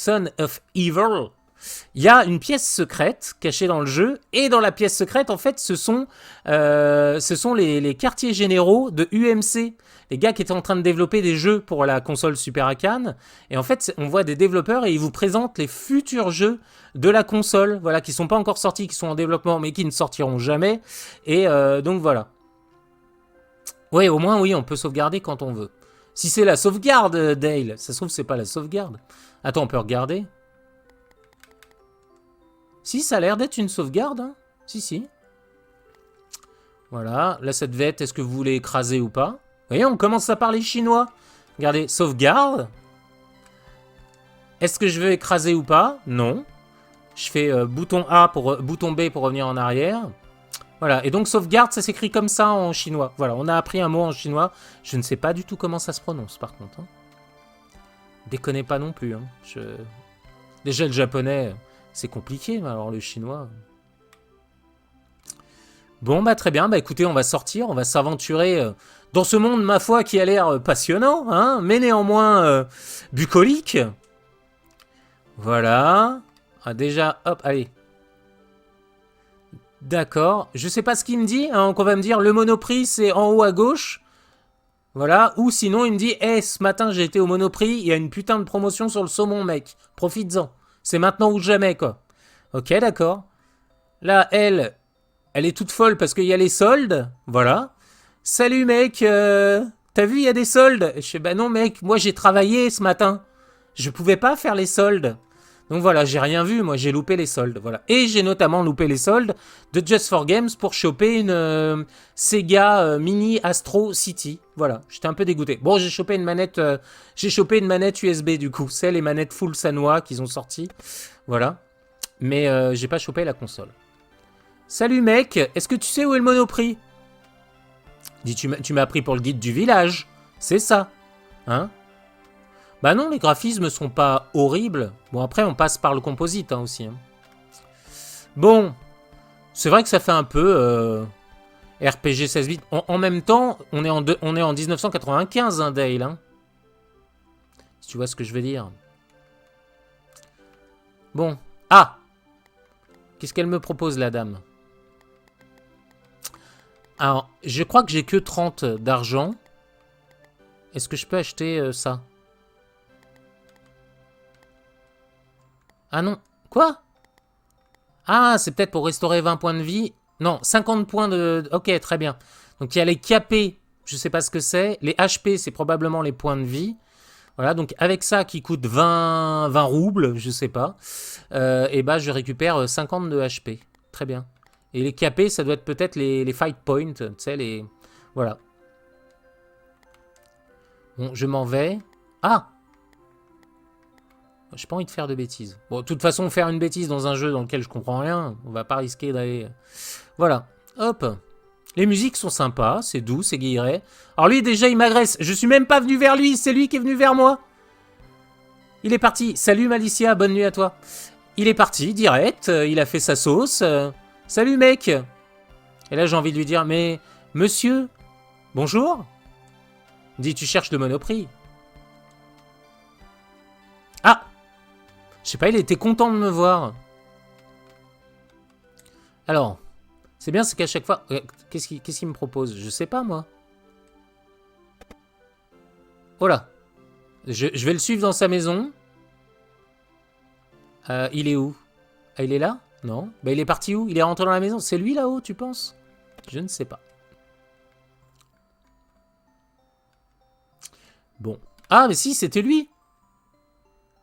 il y a une pièce secrète cachée dans le jeu, et dans la pièce secrète, en fait, ce sont les quartiers généraux de UMC, les gars qui étaient en train de développer des jeux pour la console Super Akan, et en fait, on voit des développeurs et ils vous présentent les futurs jeux de la console, voilà, qui sont pas encore sortis, qui sont en développement, mais qui ne sortiront jamais, et donc voilà. Ouais, au moins, oui, on peut sauvegarder quand on veut. Si c'est la sauvegarde, Dale, ça se trouve, c'est pas la sauvegarde. Attends, on peut regarder. Si, ça a l'air d'être une sauvegarde. Hein. Si. Voilà. Là, ça devait être, est-ce que vous voulez écraser ou pas? Vous voyez, on commence à parler chinois. Regardez, sauvegarde. Est-ce que je veux écraser ou pas? Non. Je fais bouton B pour revenir en arrière. Voilà. Et donc, sauvegarde, ça s'écrit comme ça en chinois. Voilà, on a appris un mot en chinois. Je ne sais pas du tout comment ça se prononce, par contre. Hein. Déconnez pas non plus. Hein. Déjà, le japonais... C'est compliqué, mais alors le chinois... Bon, bah très bien. Bah écoutez, on va sortir, on va s'aventurer dans ce monde, ma foi, qui a l'air passionnant, hein, mais néanmoins bucolique. Voilà. Ah, déjà, hop, allez. D'accord. Je sais pas ce qu'il me dit, hein, qu'on va me dire, le Monoprix, c'est en haut à gauche. Voilà. Ou sinon, il me dit, hey, ce matin, j'ai été au Monoprix, il y a une putain de promotion sur le saumon, mec. Profites-en. C'est maintenant ou jamais, quoi. Ok, d'accord. Là, elle est toute folle parce qu'il y a les soldes. Voilà. Salut, mec. T'as vu, il y a des soldes. Je fais, bah non, mec, moi, j'ai travaillé ce matin. Je pouvais pas faire les soldes. Donc voilà, j'ai rien vu. Moi, j'ai loupé les soldes. Voilà. Et j'ai notamment loupé les soldes de Just for Games pour choper une Sega Mini Astro City. Voilà. J'étais un peu dégoûté. Bon, j'ai chopé une manette USB du coup. C'est les manettes full Sanwa qu'ils ont sorti. Voilà. Mais j'ai pas chopé la console. Salut mec, est-ce que tu sais où est le Monoprix? Dis, tu m'as pris pour le guide du village. C'est ça. Hein? Bah non, les graphismes sont pas horribles. Bon, après, on passe par le composite hein, aussi. Hein. Bon, c'est vrai que ça fait un peu RPG 16 bits. En même temps, on est en 1995, hein, Dale. Hein, si tu vois ce que je veux dire. Bon. Ah! Qu'est-ce qu'elle me propose, la dame? Alors, je crois que j'ai que 30 d'argent. Est-ce que je peux acheter ça? Ah non. Quoi? Ah, c'est peut-être pour restaurer 20 points de vie. Non, 50 points de... Ok, très bien. Donc, il y a les KP, je sais pas ce que c'est. Les HP, c'est probablement les points de vie. Voilà, donc avec ça qui coûte 20 roubles, je sais pas. Et bah, je récupère 50 de HP. Très bien. Et les KP, ça doit être peut-être les fight points, tu sais, les... Voilà. Bon, je m'en vais. Ah! J'ai pas envie de faire de bêtises. Bon, de toute façon, faire une bêtise dans un jeu dans lequel je comprends rien, on va pas risquer d'aller... Voilà. Hop. Les musiques sont sympas, c'est doux, c'est guilleret. Alors lui, déjà, il m'agresse. Je suis même pas venu vers lui, c'est lui qui est venu vers moi. Il est parti. Salut Malicia, bonne nuit à toi. Il est parti, direct. Il a fait sa sauce. Salut mec. Et là, j'ai envie de lui dire, mais monsieur, bonjour. Il dit, tu cherches le Monoprix. Ah! Je sais pas, il était content de me voir. Alors, c'est bien, c'est qu'à chaque fois... Qu'est-ce qu'il me propose? Je sais pas, moi. Oh là. Je vais le suivre dans sa maison. Il est où? Ah, il est là? Non. Bah, il est parti où? Il est rentré dans la maison. C'est lui, là-haut, tu penses? Je ne sais pas. Bon. Ah, mais si, c'était lui.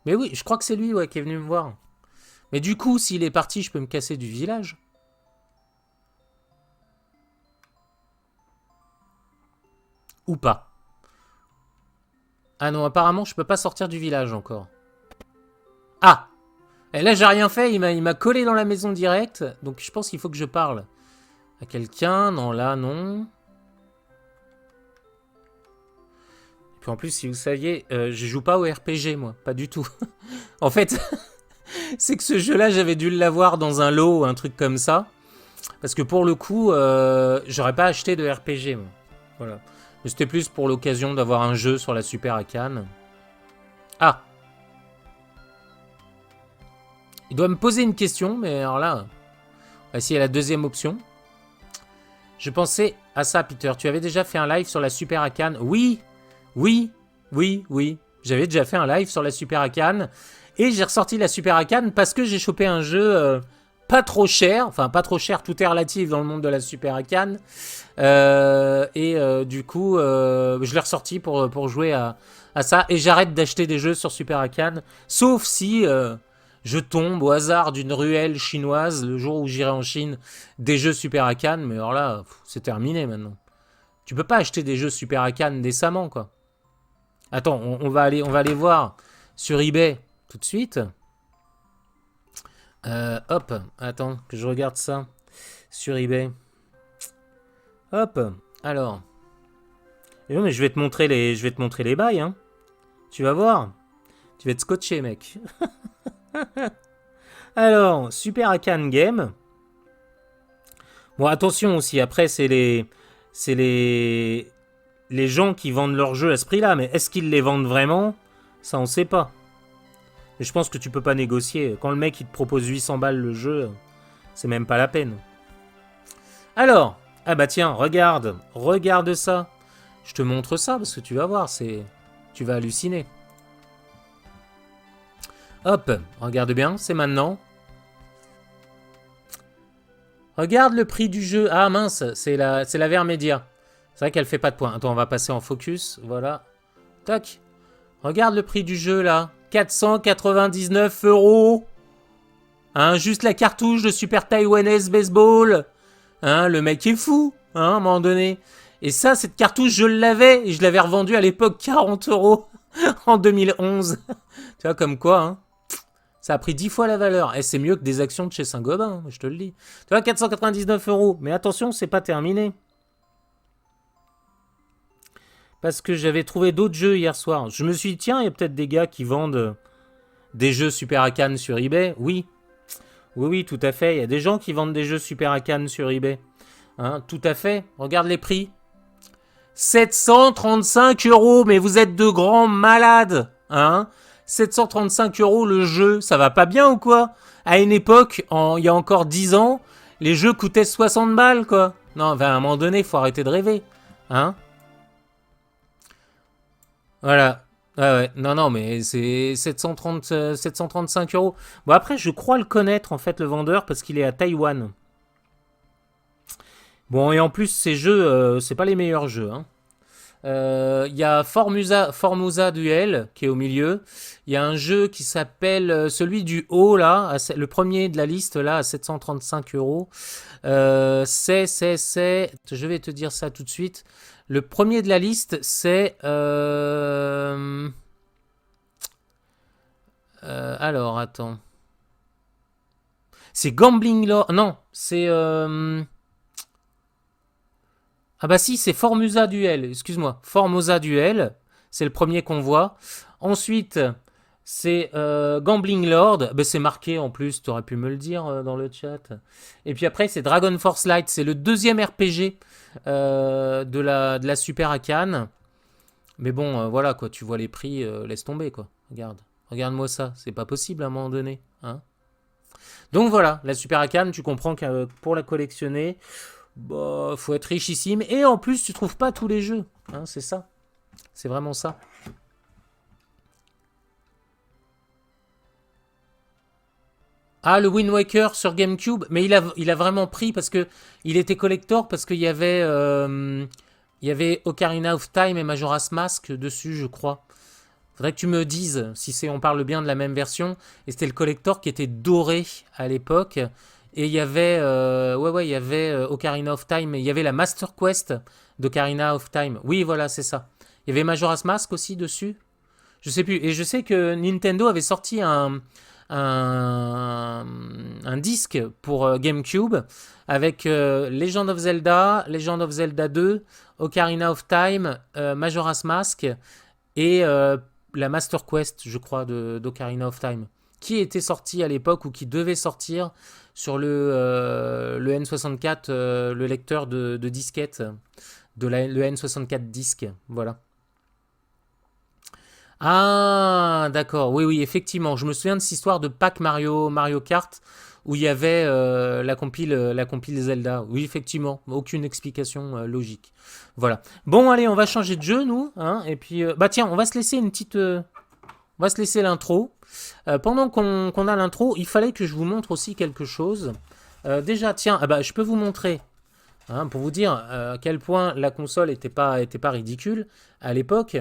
Mais oui, je crois que c'est lui ouais, qui est venu me voir. Mais du coup, s'il est parti, je peux me casser du village. Ou pas. Ah non, apparemment, je peux pas sortir du village encore. Ah! Et là, j'ai rien fait, il m'a collé dans la maison direct. Donc, je pense qu'il faut que je parle à quelqu'un. Non, là, non. Et puis en plus, si vous saviez, je joue pas au RPG, moi. Pas du tout. En fait... C'est que ce jeu-là, j'avais dû l'avoir dans un lot ou un truc comme ça. Parce que pour le coup, j'aurais pas acheté de RPG. Moi. Voilà. Mais c'était plus pour l'occasion d'avoir un jeu sur la Super Akan. Ah! Il doit me poser une question, mais alors là... Voici la deuxième option. Je pensais à ça, Peter. Tu avais déjà fait un live sur la Super Akan? Oui! Oui! Oui! Oui! J'avais déjà fait un live sur la Super Akan. Et j'ai ressorti la Super Akan parce que j'ai chopé un jeu pas trop cher. Enfin, pas trop cher, tout est relatif dans le monde de la Super Akan. Du coup, je l'ai ressorti pour jouer à ça. Et j'arrête d'acheter des jeux sur Super Akan. Sauf si je tombe au hasard d'une ruelle chinoise le jour où j'irai en Chine des jeux Super Akan. Mais alors là, c'est terminé maintenant. Tu peux pas acheter des jeux Super Akan décemment, quoi. Attends, on va aller voir sur eBay tout de suite. Hop, attends, que je regarde ça sur eBay. Hop, alors. Et non, mais je vais te montrer les bails, hein. Tu vas voir. Tu vas être scotché, mec. Alors, Super Akan Game. Bon, attention aussi, après, c'est les gens qui vendent leurs jeux à ce prix-là, mais est-ce qu'ils les vendent vraiment? Ça, on sait pas. Mais je pense que tu peux pas négocier. Quand le mec il te propose 800 balles le jeu, c'est même pas la peine. Alors, ah bah tiens, regarde ça. Je te montre ça parce que tu vas voir, tu vas halluciner. Hop, regarde bien, c'est maintenant. Regarde le prix du jeu. Ah mince, c'est la Vermedia. C'est vrai qu'elle fait pas de points. Attends, on va passer en focus. Voilà. Tac. Regarde le prix du jeu là. 499 €. Hein, juste la cartouche de Super Taiwanese Baseball. Hein, le mec est fou. Hein, à un moment donné. Et ça, cette cartouche, je l'avais. Et je l'avais revendue à l'époque 40 € en 2011. Tu vois, comme quoi, hein. Ça a pris 10 fois la valeur. Et c'est mieux que des actions de chez Saint-Gobain, je te le dis. Tu vois, 499 €. Mais attention, c'est pas terminé. Parce que j'avais trouvé d'autres jeux hier soir. Je me suis dit, tiens, il y a peut-être des gars qui vendent des jeux Super Akan sur eBay. Oui. Oui, tout à fait. Il y a des gens qui vendent des jeux Super Akan sur eBay. Hein, tout à fait. Regarde les prix. 735 €. Mais vous êtes de grands malades. Hein, 735 € le jeu, ça va pas bien ou quoi? À une époque, il y a encore 10 ans, les jeux coûtaient 60 balles, quoi. Non, à un moment donné, il faut arrêter de rêver. Hein? Voilà. Ouais. Non, mais c'est 735 €. Bon, après, je crois le connaître, en fait, le vendeur, parce qu'il est à Taïwan. Bon, et en plus, ces jeux, c'est pas les meilleurs jeux, hein. Il y a Formosa Duel qui est au milieu. Il y a un jeu qui s'appelle celui du haut là, le premier de la liste là à 735 €. Je vais te dire ça tout de suite. Le premier de la liste c'est alors attends. C'est Gambling Lord. Non, c'est ah bah si, c'est Formosa Duel, excuse-moi. Formosa Duel, c'est le premier qu'on voit. Ensuite, c'est Gambling Lord, bah, c'est marqué en plus, tu aurais pu me le dire dans le chat. Et puis après, c'est Dragon Force Light, c'est le deuxième RPG de la Super Akan. Mais bon, voilà quoi, tu vois les prix, laisse tomber quoi. Regarde-moi ça, c'est pas possible à un moment donné. Hein. Donc voilà, la Super Akan, tu comprends que pour la collectionner... Bah, faut être richissime. Et en plus, tu trouves pas tous les jeux. Hein, c'est ça. C'est vraiment ça. Ah, le Wind Waker sur GameCube. Mais il a vraiment pris parce que il était collector parce qu'il y avait Ocarina of Time et Majora's Mask dessus, je crois. Faudrait que tu me dises si on parle bien de la même version. Et c'était le collector qui était doré à l'époque. Et il y avait, il y avait Ocarina of Time, il y avait la Master Quest d'Ocarina of Time. Oui, voilà, c'est ça. Il y avait Majora's Mask aussi dessus. Je sais plus. Et je sais que Nintendo avait sorti un disque pour GameCube avec Legend of Zelda 2, Ocarina of Time, Majora's Mask et la Master Quest, je crois, d'Ocarina of Time. qui était sorti à l'époque ou qui devait sortir sur le N64, le lecteur de disquette, le N64 disque. Voilà. Ah, d'accord. Oui, oui, effectivement. Je me souviens de cette histoire de pack Mario Kart où il y avait la compile Zelda. Oui, effectivement. Aucune explication logique. Voilà. Bon, allez, on va changer de jeu, nous. Hein, et puis, bah tiens, on va se laisser une petite. On va se laisser l'intro. Pendant qu'on a l'intro, il fallait que je vous montre aussi quelque chose. Déjà, tiens, ah bah, je peux vous montrer. Hein, pour vous dire à quel point la console était pas ridicule à l'époque.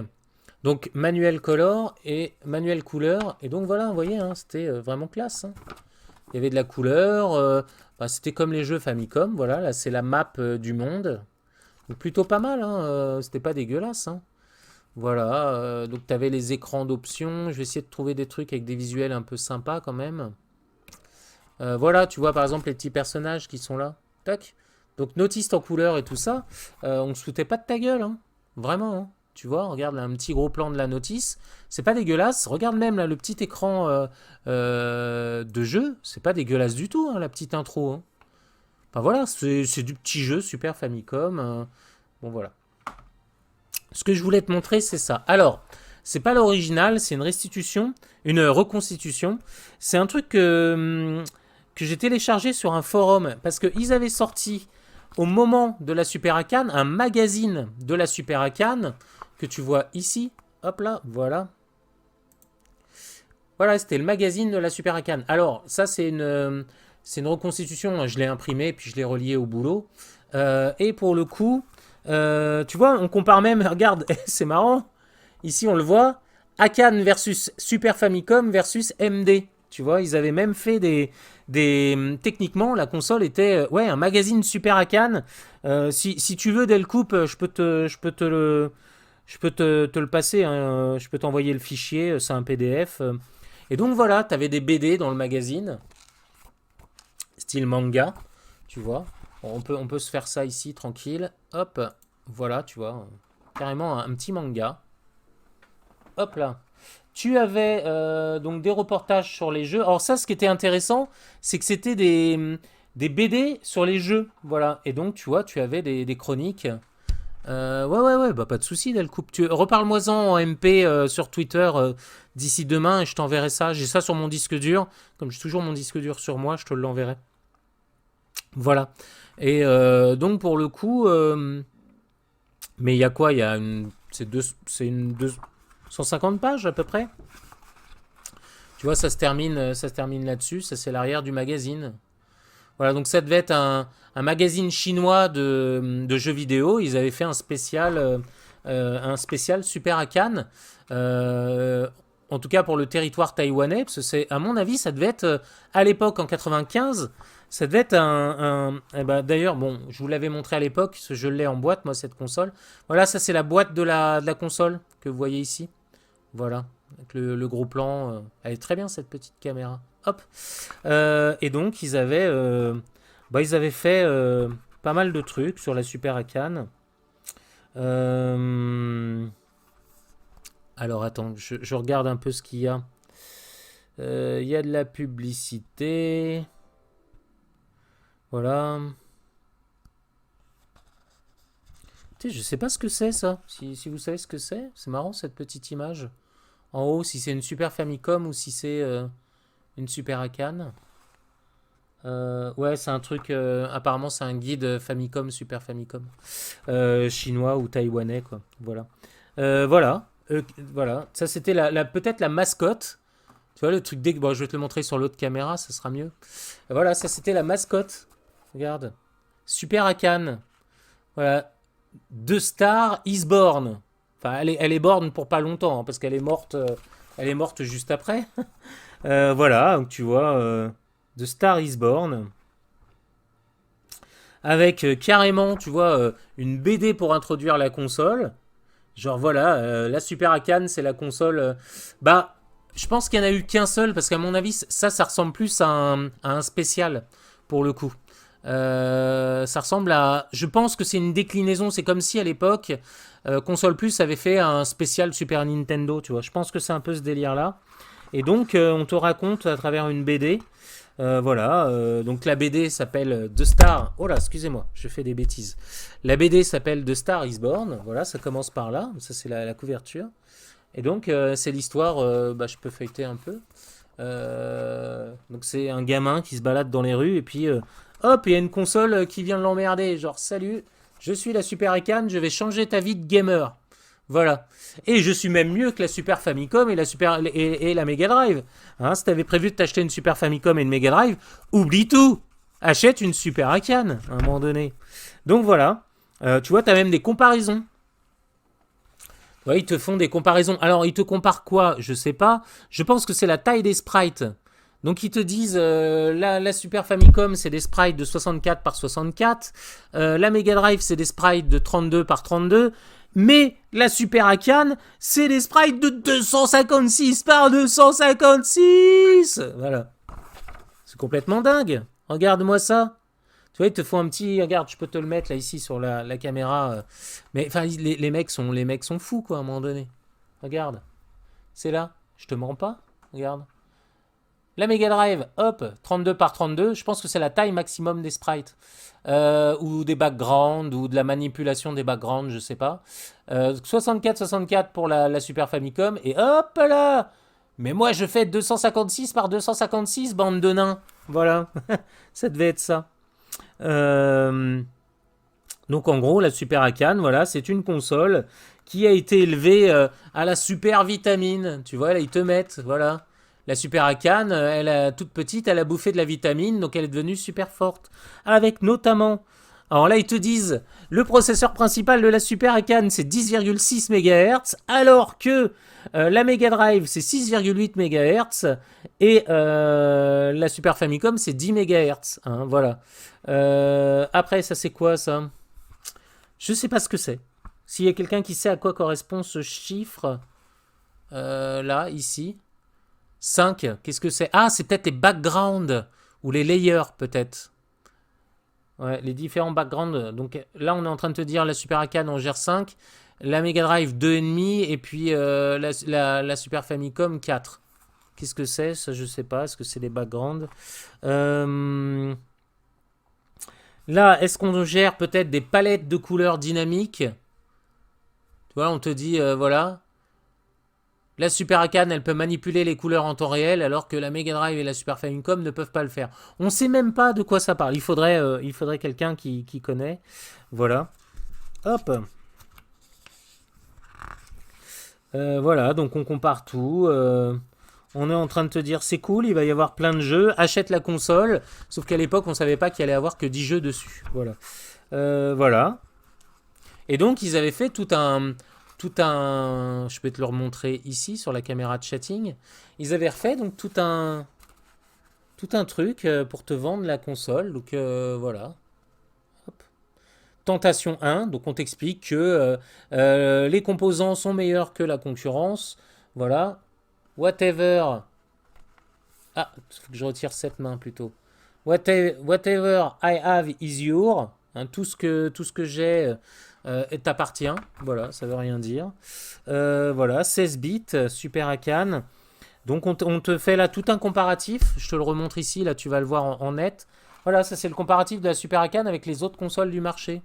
Donc manuel color et manuel couleur. Et donc voilà, vous voyez, hein, c'était vraiment classe. Hein. Il y avait de la couleur. Bah, c'était comme les jeux Famicom. Voilà, là c'est la map du monde. Donc, plutôt pas mal. Hein, c'était pas dégueulasse. Hein. Voilà. Donc tu avais les écrans d'options. Je vais essayer de trouver des trucs avec des visuels un peu sympas quand même. Voilà, tu vois par exemple les petits personnages qui sont là. Tac. Donc notice en couleur et tout ça. On ne se foutait pas de ta gueule. Hein. Vraiment. Hein. Tu vois, regarde là, un petit gros plan de la notice. C'est pas dégueulasse. Regarde même là le petit écran de jeu. C'est pas dégueulasse du tout, hein, la petite intro. Hein. Enfin voilà, c'est du petit jeu Super Famicom. Bon voilà. Ce que je voulais te montrer, c'est ça. Alors, c'est pas l'original, c'est une restitution, une reconstitution. C'est un truc que j'ai téléchargé sur un forum parce qu'ils avaient sorti au moment de la Super Akan un magazine de la Super Akan que tu vois ici. Hop là, voilà. Voilà, c'était le magazine de la Super Akan. Alors, ça, c'est une reconstitution. Je l'ai imprimé, puis je l'ai relié au boulot. Et pour le coup, tu vois, on compare même, regarde, c'est marrant. Ici, on le voit. Akan versus Super Famicom versus MD. Tu vois, ils avaient même fait techniquement, la console était ouais, un magazine Super Akan. Si tu veux, Delcoupe, je peux te le passer. Hein, je peux t'envoyer le fichier. C'est un PDF. Et donc voilà, tu avais des BD dans le magazine. Style manga. Tu vois. On peut se faire ça ici, tranquille. Hop. Voilà, tu vois. Carrément un petit manga. Hop là. Tu avais donc des reportages sur les jeux. Alors ça, ce qui était intéressant, c'est que c'était des BD sur les jeux. Voilà. Et donc, tu vois, tu avais des chroniques. Ouais, bah pas de souci, Delcoupe. Reparle-moi-en en MP sur Twitter d'ici demain et je t'enverrai ça. J'ai ça sur mon disque dur. Comme j'ai toujours mon disque dur sur moi, je te l'enverrai. Voilà. Et donc, pour le coup... mais il y a quoi? Il y a c'est une 250 pages à peu près. Tu vois, ça se termine là-dessus. Ça, c'est l'arrière du magazine. Voilà, donc ça devait être un magazine chinois de jeux vidéo. Ils avaient fait un spécial Super Akan. En tout cas pour le territoire taïwanais. Parce que à mon avis, ça devait être, à l'époque, en 95, ça devait être d'ailleurs, bon, je vous l'avais montré à l'époque, je l'ai en boîte, moi, cette console. Voilà, ça c'est la boîte de la console que vous voyez ici. Voilà, avec le gros plan. Elle est très bien, cette petite caméra. Hop. Et donc, ils avaient fait pas mal de trucs sur la Super Akan. Alors, attends, je regarde un peu ce qu'il y a. Il y a de la publicité. Voilà. Tu sais, je sais pas ce que c'est, ça. Si vous savez ce que c'est marrant, cette petite image. En haut, si c'est une Super Famicom ou si c'est une Super Akan. Ouais, c'est un truc. Apparemment, c'est un guide Famicom, Super Famicom. Chinois ou taïwanais, quoi. Voilà. Voilà. Voilà. Ça, c'était peut-être la mascotte. Tu vois, le truc bon, je vais te le montrer sur l'autre caméra, ça sera mieux. Voilà, ça, c'était la mascotte. Regarde. Super Akan. Voilà. The Star is Born. Enfin, elle est born pour pas longtemps, hein, parce qu'elle est morte. Elle est morte juste après. Voilà, donc tu vois. The Star is Born. Avec carrément, tu vois, une BD pour introduire la console. Genre voilà, la Super Akan, c'est la console. Bah, je pense qu'il n'y en a eu qu'un seul, parce qu'à mon avis, ça ressemble plus à un spécial, pour le coup. Ça ressemble à... Je pense que c'est une déclinaison, c'est comme si à l'époque, Console Plus avait fait un spécial Super Nintendo, tu vois. Je pense que c'est un peu ce délire-là. Et donc, on te raconte à travers une BD. Voilà, donc la BD s'appelle The Star. Oh là, excusez-moi, je fais des bêtises. La BD s'appelle The Star is Born. Voilà, ça commence par là. Ça, c'est la couverture. Et donc, c'est l'histoire. Je peux feuilleter un peu. Donc, c'est un gamin qui se balade dans les rues. Et puis, hop, il y a une console qui vient de l'emmerder. Genre, salut, je suis la Super Icon, je vais changer ta vie de gamer. Voilà. Et je suis même mieux que la Super Famicom et la Mega Drive. Hein, si t'avais prévu de t'acheter une Super Famicom et une Mega Drive, oublie tout. Achète une Super Icon à un moment donné. Donc voilà. Tu vois, t'as même des comparaisons. Ouais, ils te font des comparaisons. Alors, ils te comparent quoi? Je sais pas. Je pense que c'est la taille des sprites. Donc, ils te disent la Super Famicom, c'est des sprites de 64 par 64. La Mega Drive, c'est des sprites de 32 par 32. Mais la Super Icon, c'est des sprites de 256 par 256. Voilà. C'est complètement dingue. Regarde-moi ça. Tu vois, ils te font un petit... Regarde, je peux te le mettre là, ici, sur la caméra. Mais enfin, les mecs sont fous, quoi, à un moment donné. Regarde. C'est là. Je te mens pas. Regarde. La Mega Drive, hop, 32 par 32. Je pense que c'est la taille maximum des sprites. Ou des backgrounds, ou de la manipulation des backgrounds, je sais pas. 64 pour la Super Famicom. Et hop là. Mais moi, je fais 256 par 256, bande de nains. Voilà. Ça devait être ça. Donc en gros, la Super Icon, voilà, c'est une console qui a été élevée à la super vitamine. Tu vois, là, ils te mettent, voilà. La Super Icon, elle a toute petite, elle a bouffé de la vitamine, donc elle est devenue super forte. Avec notamment, alors là, ils te disent, le processeur principal de la Super Icon, c'est 10,6 MHz, alors que la Mega Drive, c'est 6,8 MHz, et la Super Famicom, c'est 10 MHz. Hein, voilà. Après, ça, c'est quoi, ça? Je sais pas ce que c'est. S'il y a quelqu'un qui sait à quoi correspond ce chiffre, là, ici. 5, qu'est-ce que c'est? Ah, c'est peut-être les backgrounds, ou les layers, peut-être. Ouais, les différents backgrounds. Donc là, on est en train de te dire la Super Icon, on gère 5. La Mega Drive, 2,5. Et puis la Super Famicom, 4. Qu'est-ce que c'est? Ça, je sais pas. Est-ce que c'est les backgrounds? Là, est-ce qu'on gère peut-être des palettes de couleurs dynamiques? Tu vois, on te dit, voilà. La Super Icon, elle peut manipuler les couleurs en temps réel, alors que la Mega Drive et la Super Famicom ne peuvent pas le faire. On ne sait même pas de quoi ça parle. Il faudrait quelqu'un qui connaît. Voilà. Hop. Voilà, donc on compare tout. On est en train de te dire c'est cool, il va y avoir plein de jeux. Achète la console. Sauf qu'à l'époque, on ne savait pas qu'il allait y avoir que 10 jeux dessus. Voilà. Voilà. Et donc, ils avaient fait tout un... Je peux te le remontrer ici sur la caméra de chatting. Ils avaient refait donc tout un truc pour te vendre la console. Donc voilà. Hop. Tentation 1. Donc on t'explique que les composants sont meilleurs que la concurrence. Voilà. Whatever. Ah, il faut que je retire cette main plutôt. Whatever I have is your. Hein, tout ce que j'ai t'appartient. Voilà, ça veut rien dire. Voilà, 16 bits, Super Icon. Donc on te fait là tout un comparatif. Je te le remontre ici, là tu vas le voir en net. Voilà, ça c'est le comparatif de la Super Icon avec les autres consoles du marché.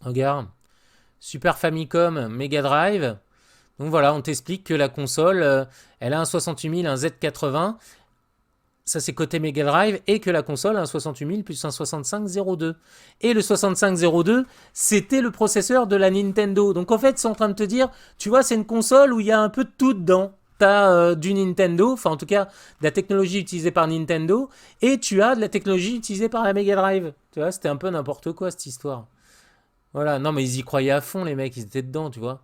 Regarde. Super Famicom, Mega Drive. Donc voilà, on t'explique que la console, elle a un 68000, un Z80. Ça c'est côté Mega Drive, et que la console a un 68000 plus un 6502. Et le 6502, c'était le processeur de la Nintendo. Donc en fait, c'est en train de te dire, tu vois, c'est une console où il y a un peu de tout dedans. Tu as du Nintendo, enfin en tout cas de la technologie utilisée par Nintendo, et tu as de la technologie utilisée par la Mega Drive. Tu vois, c'était un peu n'importe quoi cette histoire. Voilà, non mais ils y croyaient à fond les mecs, ils étaient dedans, tu vois.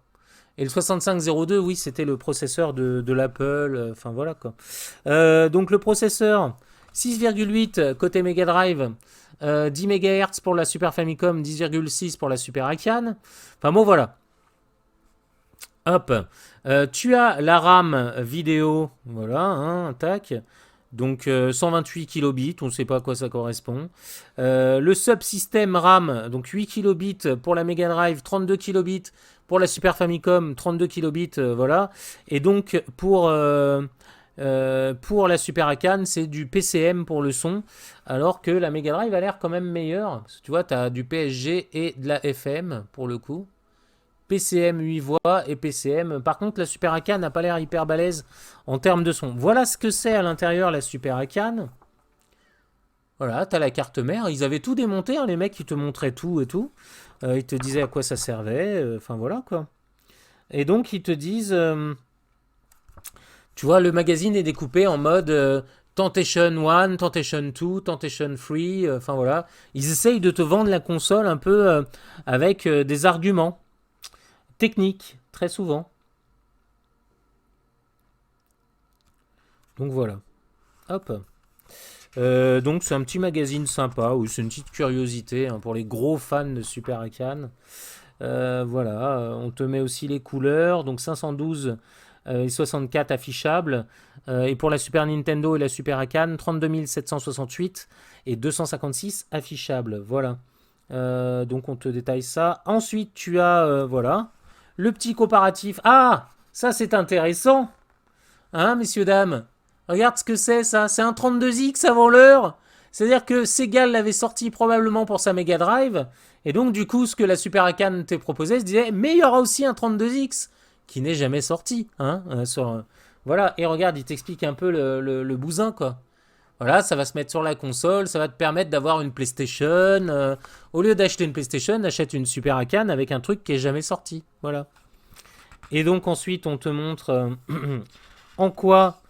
Et le 6502, oui, c'était le processeur de l'Apple. Enfin, voilà, quoi. Donc, le processeur, 6,8 côté Mega Drive, 10 MHz pour la Super Famicom, 10,6 pour la Super Icon. Enfin, bon, voilà. Hop. Tu as la RAM vidéo, voilà, hein, tac. Donc 128 kilobits, on ne sait pas à quoi ça correspond. Le subsystème RAM, donc 8 kilobits pour la Mega Drive, 32 kilobits pour la Super Famicom, 32 kilobits, voilà. Et donc pour la Super Akan, c'est du PCM pour le son, alors que la Mega Drive a l'air quand même meilleure. Parce que tu vois, tu as du PSG et de la FM pour le coup. PCM 8 voix et PCM. Par contre, la Super Akan n'a pas l'air hyper balèze en termes de son. Voilà ce que c'est à l'intérieur la Super Akan. Voilà, t'as la carte mère. Ils avaient tout démonté, hein, les mecs, ils te montraient tout et tout. Ils te disaient à quoi ça servait. Enfin, voilà, quoi. Et donc, ils te disent... tu vois, le magazine est découpé en mode... Temptation 1, Temptation 2, Temptation 3, enfin voilà. Ils essayent de te vendre la console un peu avec des arguments techniques, très souvent. Donc voilà. Hop. Donc c'est un petit magazine sympa, ou c'est une petite curiosité hein, pour les gros fans de Super Akan. Voilà, on te met aussi les couleurs, donc 512 et 64 affichables. Et pour la Super Nintendo et la Super Akan, 32 768 et 256 affichables. Voilà. Donc on te détaille ça. Ensuite, tu as voilà, le petit comparatif. Ah, ça c'est intéressant. Hein, messieurs, dames? Regarde ce que c'est, ça. C'est un 32X avant l'heure. C'est-à-dire que Sega l'avait sorti probablement pour sa Mega Drive. Et donc, du coup, ce que la Super Akan t'est proposé, se disait, mais il y aura aussi un 32X qui n'est jamais sorti. Hein, voilà. Et regarde, il t'explique un peu le bousin, quoi. Voilà, ça va se mettre sur la console, ça va te permettre d'avoir une PlayStation. Au lieu d'acheter une PlayStation, achète une Super Akan avec un truc qui est jamais sorti. Voilà. Et donc, ensuite, on te montre en quoi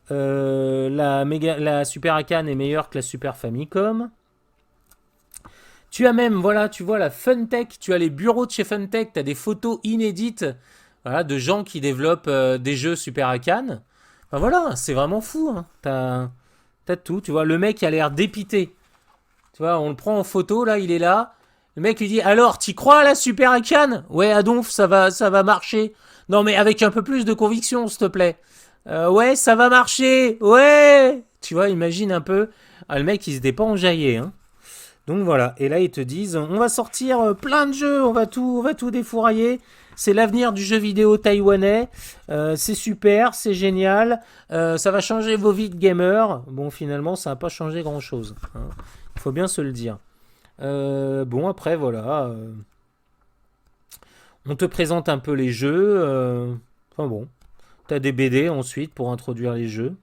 la Super Akan est meilleure que la Super Famicom. Tu as même, voilà, tu vois la Funtech, tu as les bureaux de chez Funtech, tu as des photos inédites voilà, de gens qui développent des jeux Super Akan. Enfin voilà, c'est vraiment fou. Hein. T'as tout, tu vois, le mec a l'air dépité. Tu vois, on le prend en photo, là, il est là. Le mec lui dit, alors, t'y crois à la Super Akan? Ouais, Adonf, ça va marcher. Non, mais avec un peu plus de conviction, s'il te plaît. Ouais, ça va marcher. Ouais. Tu vois, imagine un peu. Ah, le mec, il se dépend en jaillet. Hein. Donc voilà. Et là, ils te disent, on va sortir plein de jeux. On va tout défourailler. C'est l'avenir du jeu vidéo taïwanais. C'est super, c'est génial. Ça va changer vos vies de gamers. Bon, finalement, ça n'a pas changé grand-chose. Hein. Il faut bien se le dire. Bon, après, voilà. On te présente un peu les jeux. Enfin bon. T'as des BD ensuite pour introduire les jeux.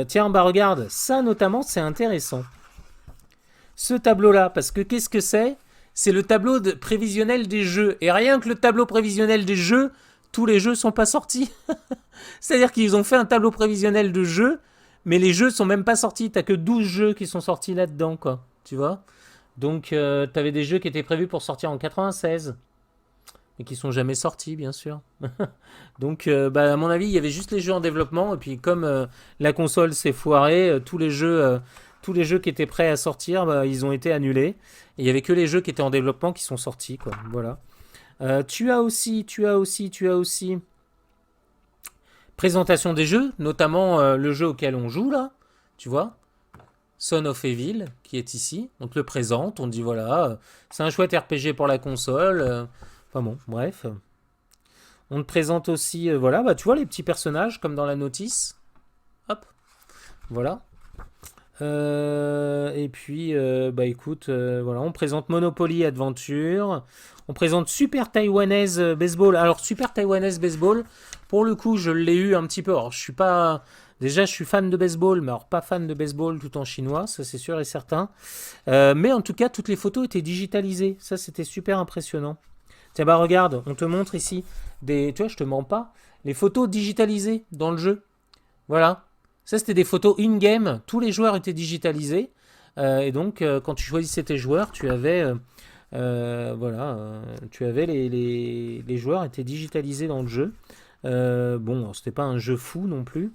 Tiens, bah regarde, ça notamment c'est intéressant. Ce tableau-là, parce que qu'est-ce que c'est? C'est le tableau prévisionnel des jeux. Et rien que le tableau prévisionnel des jeux, tous les jeux sont pas sortis. C'est-à-dire qu'ils ont fait un tableau prévisionnel de jeux, mais les jeux sont même pas sortis. T'as que 12 jeux qui sont sortis là-dedans, quoi. Tu vois? Donc, t'avais des jeux qui étaient prévus pour sortir en 96. Mais qui sont jamais sortis, bien sûr. Donc, à mon avis, il y avait juste les jeux en développement. Et puis, comme la console s'est foirée, tous les jeux qui étaient prêts à sortir, ils ont été annulés. Et il y avait que les jeux qui étaient en développement qui sont sortis, quoi. Voilà. Tu as aussi présentation des jeux, notamment le jeu auquel on joue là. Tu vois, Son of Evil, qui est ici. On te le présente, on te dit voilà, c'est un chouette RPG pour la console. Enfin bon, bref. On te présente aussi, voilà, tu vois les petits personnages comme dans la notice. Hop, voilà. Et puis, écoute, voilà, on présente Monopoly Adventure. On présente Super Taïwanaise Baseball. Alors, Super Taïwanaise Baseball, pour le coup, je l'ai eu un petit peu. Alors, je suis pas... Déjà, je suis fan de baseball, mais alors pas fan de baseball tout en chinois, ça c'est sûr et certain. Mais en tout cas, toutes les photos étaient digitalisées. Ça, c'était super impressionnant. Tiens, regarde, on te montre ici tu vois, je te mens pas, les photos digitalisées dans le jeu. Voilà. Ça, c'était des photos in-game. Tous les joueurs étaient digitalisés. Et donc, quand tu choisissais tes joueurs, tu avais... tu avais les joueurs étaient digitalisés dans le jeu. Bon, c'était pas un jeu fou non plus.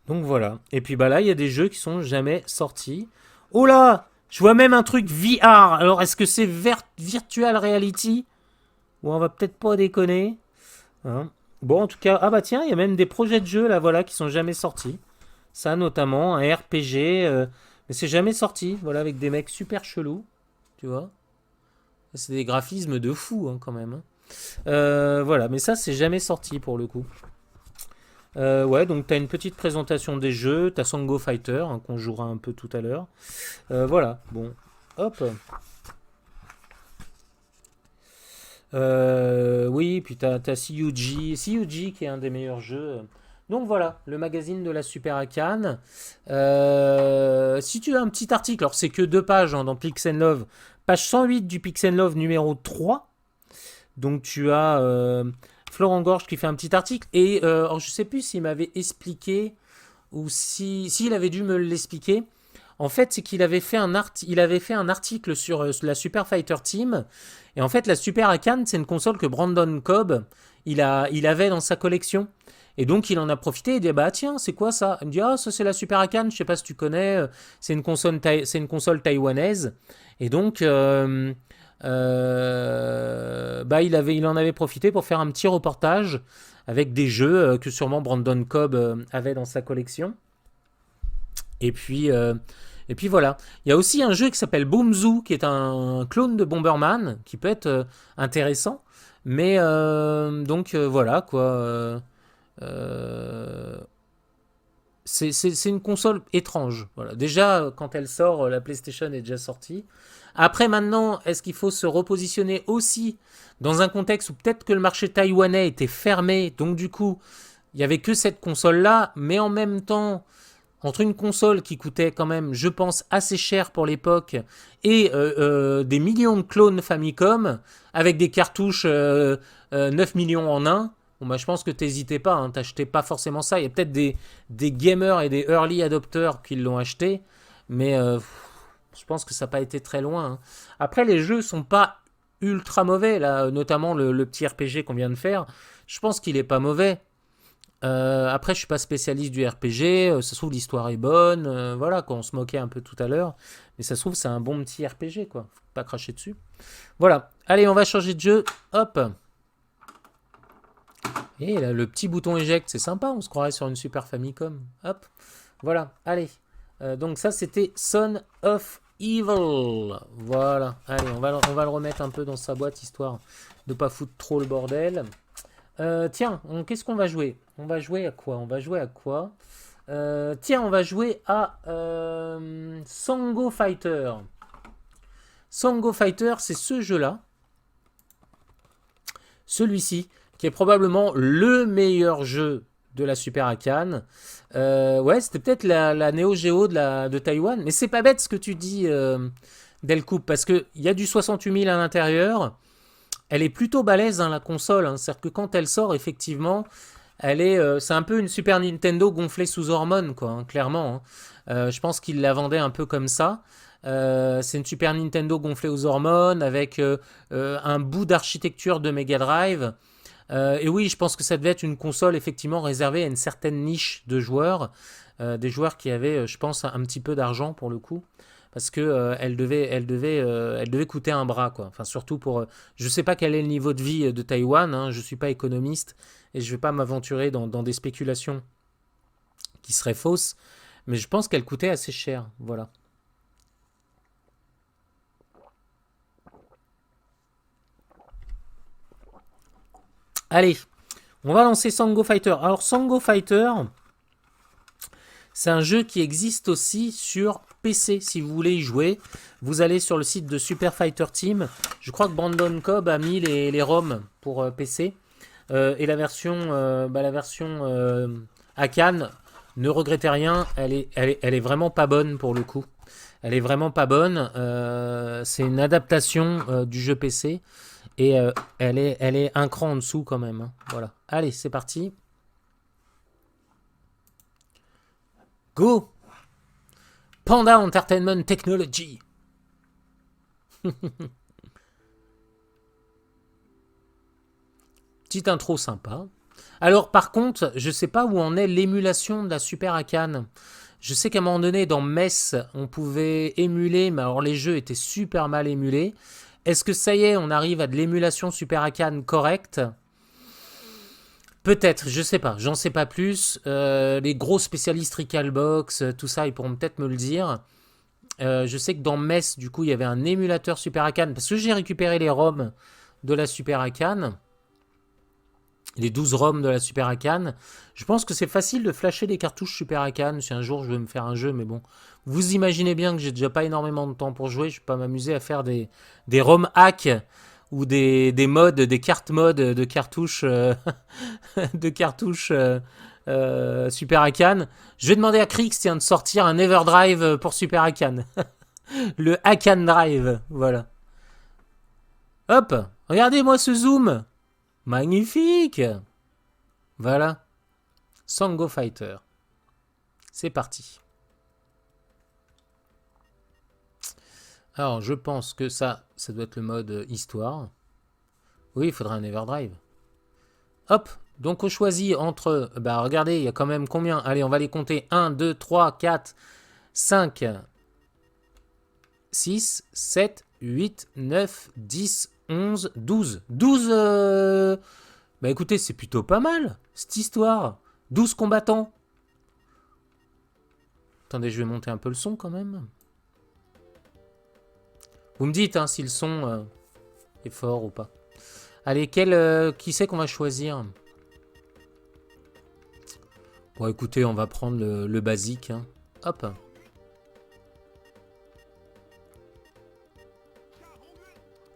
Donc voilà. Et puis là, il y a des jeux qui sont jamais sortis. Oh là! Je vois même un truc VR. Alors, est-ce que c'est Virtual Reality? Ou on va peut-être pas déconner. Hein. Bon, en tout cas, ah bah tiens, il y a même des projets de jeux là, voilà, qui sont jamais sortis. Ça, notamment, un RPG, mais c'est jamais sorti, voilà, avec des mecs super chelous, tu vois. C'est des graphismes de fou, hein, quand même, hein. Voilà, mais ça, c'est jamais sorti pour le coup. Ouais, donc t'as une petite présentation des jeux, t'as Sango Fighter, hein, qu'on jouera un peu tout à l'heure. Voilà, bon, hop. Oui, puis t'as CUG, CUG qui est un des meilleurs jeux. Donc voilà, le magazine de la Super Akan. Si tu as un petit article, alors c'est que 2 pages, hein, dans Pixel Love, page 108 du Pixel Love numéro 3. Donc tu as Florent Gorge qui fait un petit article. Et alors, je sais plus s'il m'avait expliqué ou s'il avait dû me l'expliquer. En fait, c'est qu'il avait fait il avait fait un article sur la Super Fighter Team. Et en fait, la Super Akan, c'est une console que Brandon Cobb, il avait dans sa collection. Et donc, il en a profité. Il dit, bah tiens, c'est quoi ça? Il me dit, ah, ça c'est la Super Akan, je sais pas si tu connais. C'est une console taïwanaise. Et donc, bah, il en avait profité pour faire un petit reportage avec des jeux que sûrement Brandon Cobb avait dans sa collection. Et puis, euh, et puis voilà. Il y a aussi un jeu qui s'appelle Boom Zoo, qui est un clone de Bomberman, qui peut être intéressant. Mais donc voilà quoi. Euh, c'est une console étrange. Voilà. Déjà, quand elle sort, la PlayStation est déjà sortie. Après, maintenant, est-ce qu'il faut se repositionner aussi dans un contexte où peut-être que le marché taïwanais était fermé, donc du coup, il n'y avait que cette console-là, mais en même temps, entre une console qui coûtait quand même, je pense, assez cher pour l'époque, et des millions de clones Famicom, avec des cartouches 9 millions en un, bon, bah, je pense que t'hésitais pas, hein, t'achetais pas forcément ça. Il y a peut-être des gamers et des early adopters qui l'ont acheté, mais je pense que ça n'a pas été très loin, hein. Après, les jeux sont pas ultra mauvais, là, notamment le petit RPG qu'on vient de faire. Je pense qu'il est pas mauvais. Après, je suis pas spécialiste du RPG. Ça se trouve, l'histoire est bonne. Voilà, quoi, on se moquait un peu tout à l'heure. Mais ça se trouve, c'est un bon petit RPG, quoi. Faut pas cracher dessus. Voilà. Allez, on va changer de jeu. Hop. Et là, le petit bouton éjecte, c'est sympa. On se croirait sur une Super Famicom. Hop. Voilà. Allez. Donc, ça, c'était Son of Evil. Voilà. Allez, on va le remettre un peu dans sa boîte, histoire de pas foutre trop le bordel. Tiens, qu'est-ce qu'on va jouer? On va jouer à quoi? On va jouer à quoi? Tiens, on va jouer à Sango Fighter. Sango Fighter, c'est ce jeu-là. Celui-ci, qui est probablement le meilleur jeu de la Super Akan. Ouais, c'était peut-être la Neo Geo de Taïwan. Mais c'est pas bête ce que tu dis, Delcoupe, parce qu'il y a du 68 000 à l'intérieur. Elle est plutôt balèze, hein, la console, hein. C'est-à-dire que quand elle sort, effectivement, c'est un peu une Super Nintendo gonflée sous hormones, quoi, hein, clairement, hein. Je pense qu'ils la vendaient un peu comme ça. C'est une Super Nintendo gonflée aux hormones avec un bout d'architecture de Mega Drive. Et oui, je pense que ça devait être une console effectivement réservée à une certaine niche de joueurs, des joueurs qui avaient, je pense, un petit peu d'argent pour le coup, parce que elle devait coûter un bras, quoi. Enfin, surtout pour, je sais pas quel est le niveau de vie de Taïwan, hein, je suis pas économiste et je vais pas m'aventurer dans des spéculations qui seraient fausses, mais je pense qu'elle coûtait assez cher, voilà. Allez, on va lancer Sango Fighter. Alors Sango Fighter, c'est un jeu qui existe aussi sur PC. Si vous voulez y jouer, vous allez sur le site de Super Fighter Team. Je crois que Brandon Cobb a mis les ROM pour PC. Et la version Akan, ne regrettez rien, elle est vraiment pas bonne pour le coup. Elle est vraiment pas bonne. C'est une adaptation du jeu PC. Et elle est un cran en dessous quand même, hein. Voilà. Allez, c'est parti. Go! Panda Entertainment Technology. Petite intro sympa. Alors par contre, je sais pas où en est l'émulation de la Super Akan. Je sais qu'à un moment donné, dans MES, on pouvait émuler, mais alors les jeux étaient super mal émulés. Est-ce que ça y est, on arrive à de l'émulation Super Akan correcte? Peut-être, je sais pas, j'en sais pas plus. Les gros spécialistes Recalbox, tout ça, ils pourront peut-être me le dire. Je sais que dans MES, du coup, il y avait un émulateur Super Akan, parce que j'ai récupéré les ROM de la Super Akan, les 12 ROM de la Super Akan. Je pense que c'est facile de flasher des cartouches Super Akan si un jour je veux me faire un jeu, mais bon. Vous imaginez bien que j'ai déjà pas énormément de temps pour jouer, je vais pas m'amuser à faire des ROM hacks ou des mods, des cartes mods de cartouches, de cartouches Super Akan. Je vais demander à Krix tiens, de sortir un Everdrive pour Super Akan. Le Akan Drive, voilà. Hop, regardez-moi ce zoom. Magnifique. Voilà. Sango Fighter. C'est parti. Alors, je pense que ça doit être le mode histoire. Oui, il faudrait un Everdrive. Hop, donc on choisit entre... Bah regardez, il y a quand même combien? Allez, on va les compter. 1, 2, 3, 4, 5, 6, 7, 8, 9, 10, 11, 12. 12... Bah écoutez, c'est plutôt pas mal, cette histoire. 12 combattants. Attendez, je vais monter un peu le son quand même. Vous me dites hein, si le son est fort ou pas. Allez, qui c'est qu'on va choisir? Bon, écoutez, on va prendre le basique. Hein. Hop.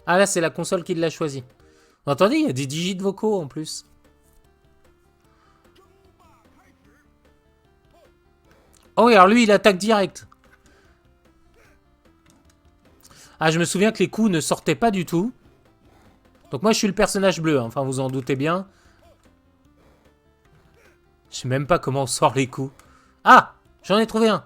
Ah là, c'est la console qui l'a choisi. Attendez, il y a des digits vocaux en plus. Oh oui, alors lui, il attaque direct. Ah, je me souviens que les coups ne sortaient pas du tout. Donc moi, je suis le personnage bleu. Hein. Enfin, vous en doutez bien. Je sais même pas comment on sort les coups. Ah, j'en ai trouvé un.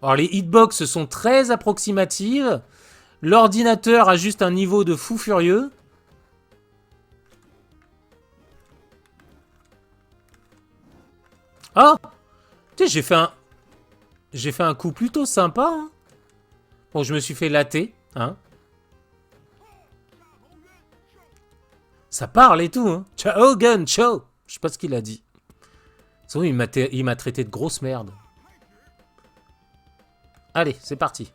Alors, les hitbox sont très approximatives. L'ordinateur a juste un niveau de fou furieux. Ah, tu sais, j'ai fait un coup plutôt sympa. Hein. Bon, je me suis fait latter. Hein. Ça parle et tout. Hein. Ciao, gun, ciao. Je sais pas ce qu'il a dit. Sinon, il m'a traité de grosse merde. Allez, c'est parti.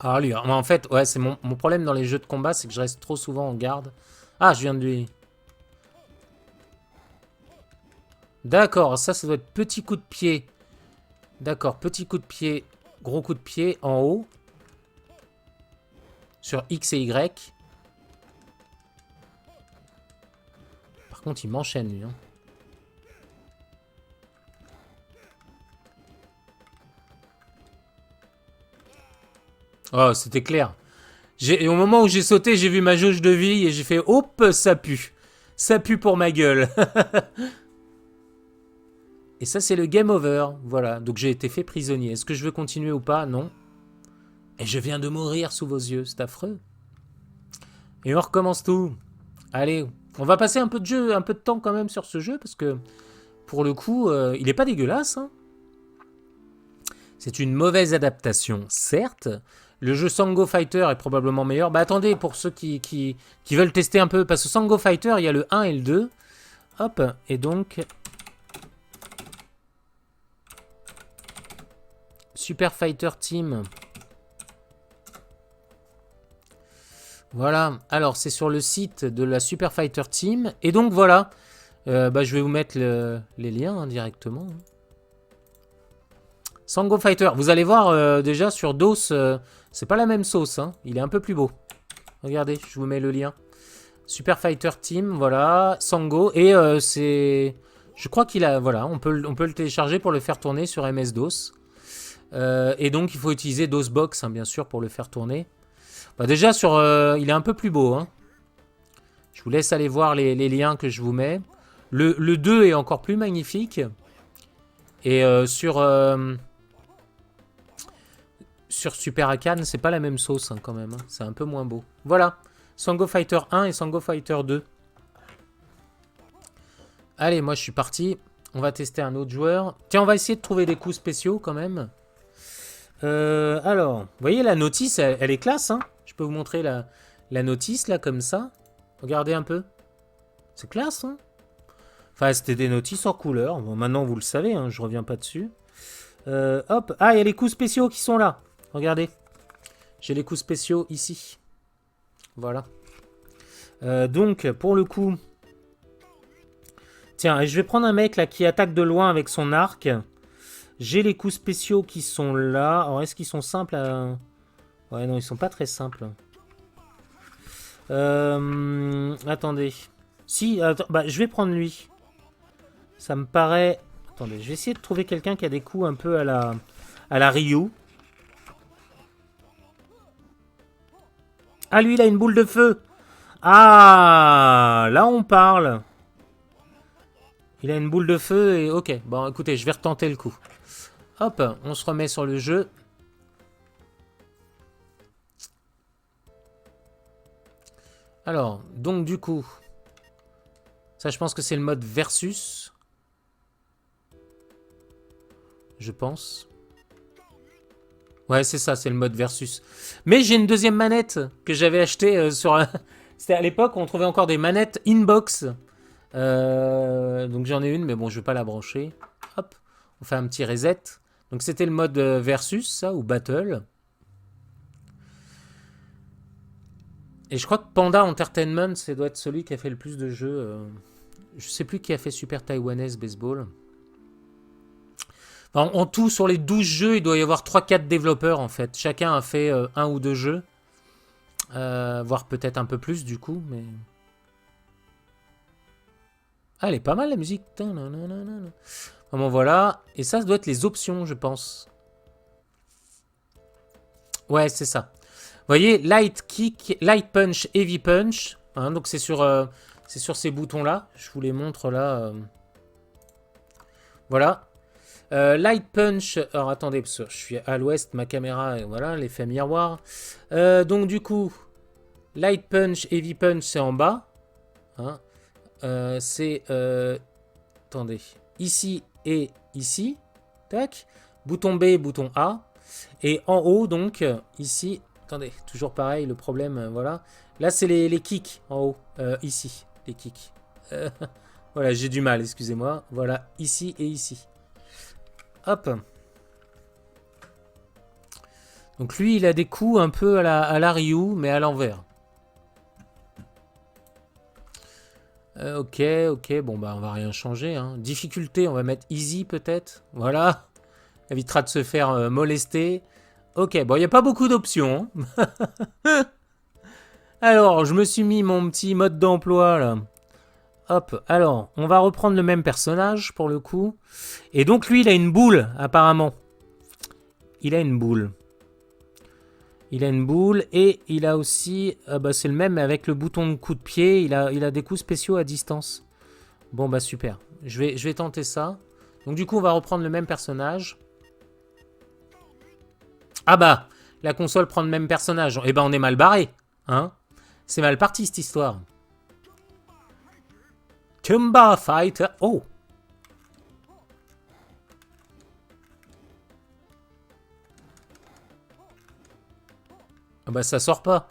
Ah lui, en fait, ouais, c'est mon problème dans les jeux de combat, c'est que je reste trop souvent en garde. Ah, je viens de lui... D'accord, ça doit être petit coup de pied. D'accord, petit coup de pied, gros coup de pied en haut. Sur X et Y. Par contre, il m'enchaîne, lui. Hein. Oh, c'était clair. Au moment où j'ai sauté, j'ai vu ma jauge de vie et j'ai fait « Hop, ça pue. Ça pue pour ma gueule. » Et ça, c'est le game over. Voilà, donc j'ai été fait prisonnier. Est-ce que je veux continuer ou pas? Non. Et je viens de mourir sous vos yeux. C'est affreux. Et on recommence tout. Allez, on va passer un peu de temps quand même sur ce jeu parce que pour le coup, il est pas dégueulasse. Hein. C'est une mauvaise adaptation, certes. Le jeu Sango Fighter est probablement meilleur. Bah attendez, pour ceux qui veulent tester un peu, parce que Sango Fighter, il y a le 1 et le 2. Hop, et donc... Super Fighter Team. Voilà, alors c'est sur le site de la Super Fighter Team. Et donc voilà, bah, je vais vous mettre les liens hein, directement. Sango Fighter, vous allez voir déjà sur DOS, c'est pas la même sauce, hein. Il est un peu plus beau. Regardez, je vous mets le lien. Super Fighter Team, voilà, Sango, et c'est... Je crois qu'il a... Voilà, on peut le télécharger pour le faire tourner sur MS-DOS. Et donc il faut utiliser DOSBox, hein, bien sûr, pour le faire tourner. Bah, déjà, il est un peu plus beau. Hein. Je vous laisse aller voir les liens que je vous mets. Le 2 est encore plus magnifique. Et sur Super Akan, c'est pas la même sauce hein, quand même. Hein. C'est un peu moins beau. Voilà. Sango Fighter 1 et Sango Fighter 2. Allez, moi je suis parti. On va tester un autre joueur. Tiens, on va essayer de trouver des coups spéciaux quand même. Alors, vous voyez la notice, elle est classe. Hein, je peux vous montrer la notice là comme ça. Regardez un peu. C'est classe. Hein, enfin, c'était des notices en couleur. Bon, maintenant, vous le savez. Hein, je reviens pas dessus. Hop. Ah, il y a les coups spéciaux qui sont là. Regardez. J'ai les coups spéciaux ici. Voilà. Donc, pour le coup... Tiens, je vais prendre un mec là qui attaque de loin avec son arc. J'ai les coups spéciaux qui sont là. Alors, est-ce qu'ils sont simples à... Ouais, non, ils sont pas très simples. Attendez. Si, attends, bah, je vais prendre lui. Ça me paraît... Attendez, je vais essayer de trouver quelqu'un qui a des coups un peu à la Ryu. Ah, lui, il a une boule de feu. Ah, là, on parle. Il a une boule de feu et... Ok, bon, écoutez, je vais retenter le coup. Hop, on se remet sur le jeu. Alors, donc du coup... Ça, je pense que c'est le mode versus. Je pense. Ouais, c'est ça, c'est le mode versus. Mais j'ai une deuxième manette que j'avais achetée sur... C'était à l'époque où on trouvait encore des manettes inbox. Donc j'en ai une, mais bon, je vais pas la brancher. Hop, on fait un petit reset. Donc c'était le mode versus, ça, ou battle. Et je crois que Panda Entertainment, ça doit être celui qui a fait le plus de jeux. Je sais plus qui a fait Super Taiwanese Baseball. Enfin, en tout, sur les 12 jeux, il doit y avoir 3-4 développeurs, en fait. Chacun a fait un ou deux jeux. Voire peut-être un peu plus, du coup, mais... Ah, elle est pas mal, la musique. Bon, voilà. Et ça doit être les options, je pense. Ouais, c'est ça. Vous voyez, Light Kick, Light Punch, Heavy Punch. Hein, donc c'est sur ces boutons-là. Je vous les montre là. Voilà. Light Punch. Alors attendez, parce que je suis à l'ouest, ma caméra, voilà, l'effet miroir. Donc du coup, Light Punch, Heavy Punch, c'est en bas. Hein. C'est... attendez. Ici et ici. Tac. Bouton B, bouton A. Et en haut, donc, ici... Attendez, toujours pareil, le problème, voilà. Là, c'est les kicks, en haut. Ici, les kicks. Voilà, j'ai du mal, excusez-moi. Voilà, ici et ici. Hop. Donc lui, il a des coups un peu à la Ryu, mais à l'envers. Ok, bon, bah, on va rien changer. Hein. Difficulté, on va mettre easy, peut-être. Voilà. Ça évitera de se faire molester. Ok, bon, il n'y a pas beaucoup d'options. Hein. Alors, je me suis mis mon petit mode d'emploi, là. Hop, alors, on va reprendre le même personnage, pour le coup. Et donc, lui, il a une boule, apparemment. Il a une boule. Il a une boule, et il a aussi... bah, c'est le même, mais avec le bouton de coup de pied, il a des coups spéciaux à distance. Bon, bah, super. Je vais tenter ça. Donc, du coup, on va reprendre le même personnage. Ah bah, la console prend le même personnage. Eh ben, on est mal barré. Hein, c'est mal parti, cette histoire. Tumba Fighter. Oh. Ah bah, ça sort pas.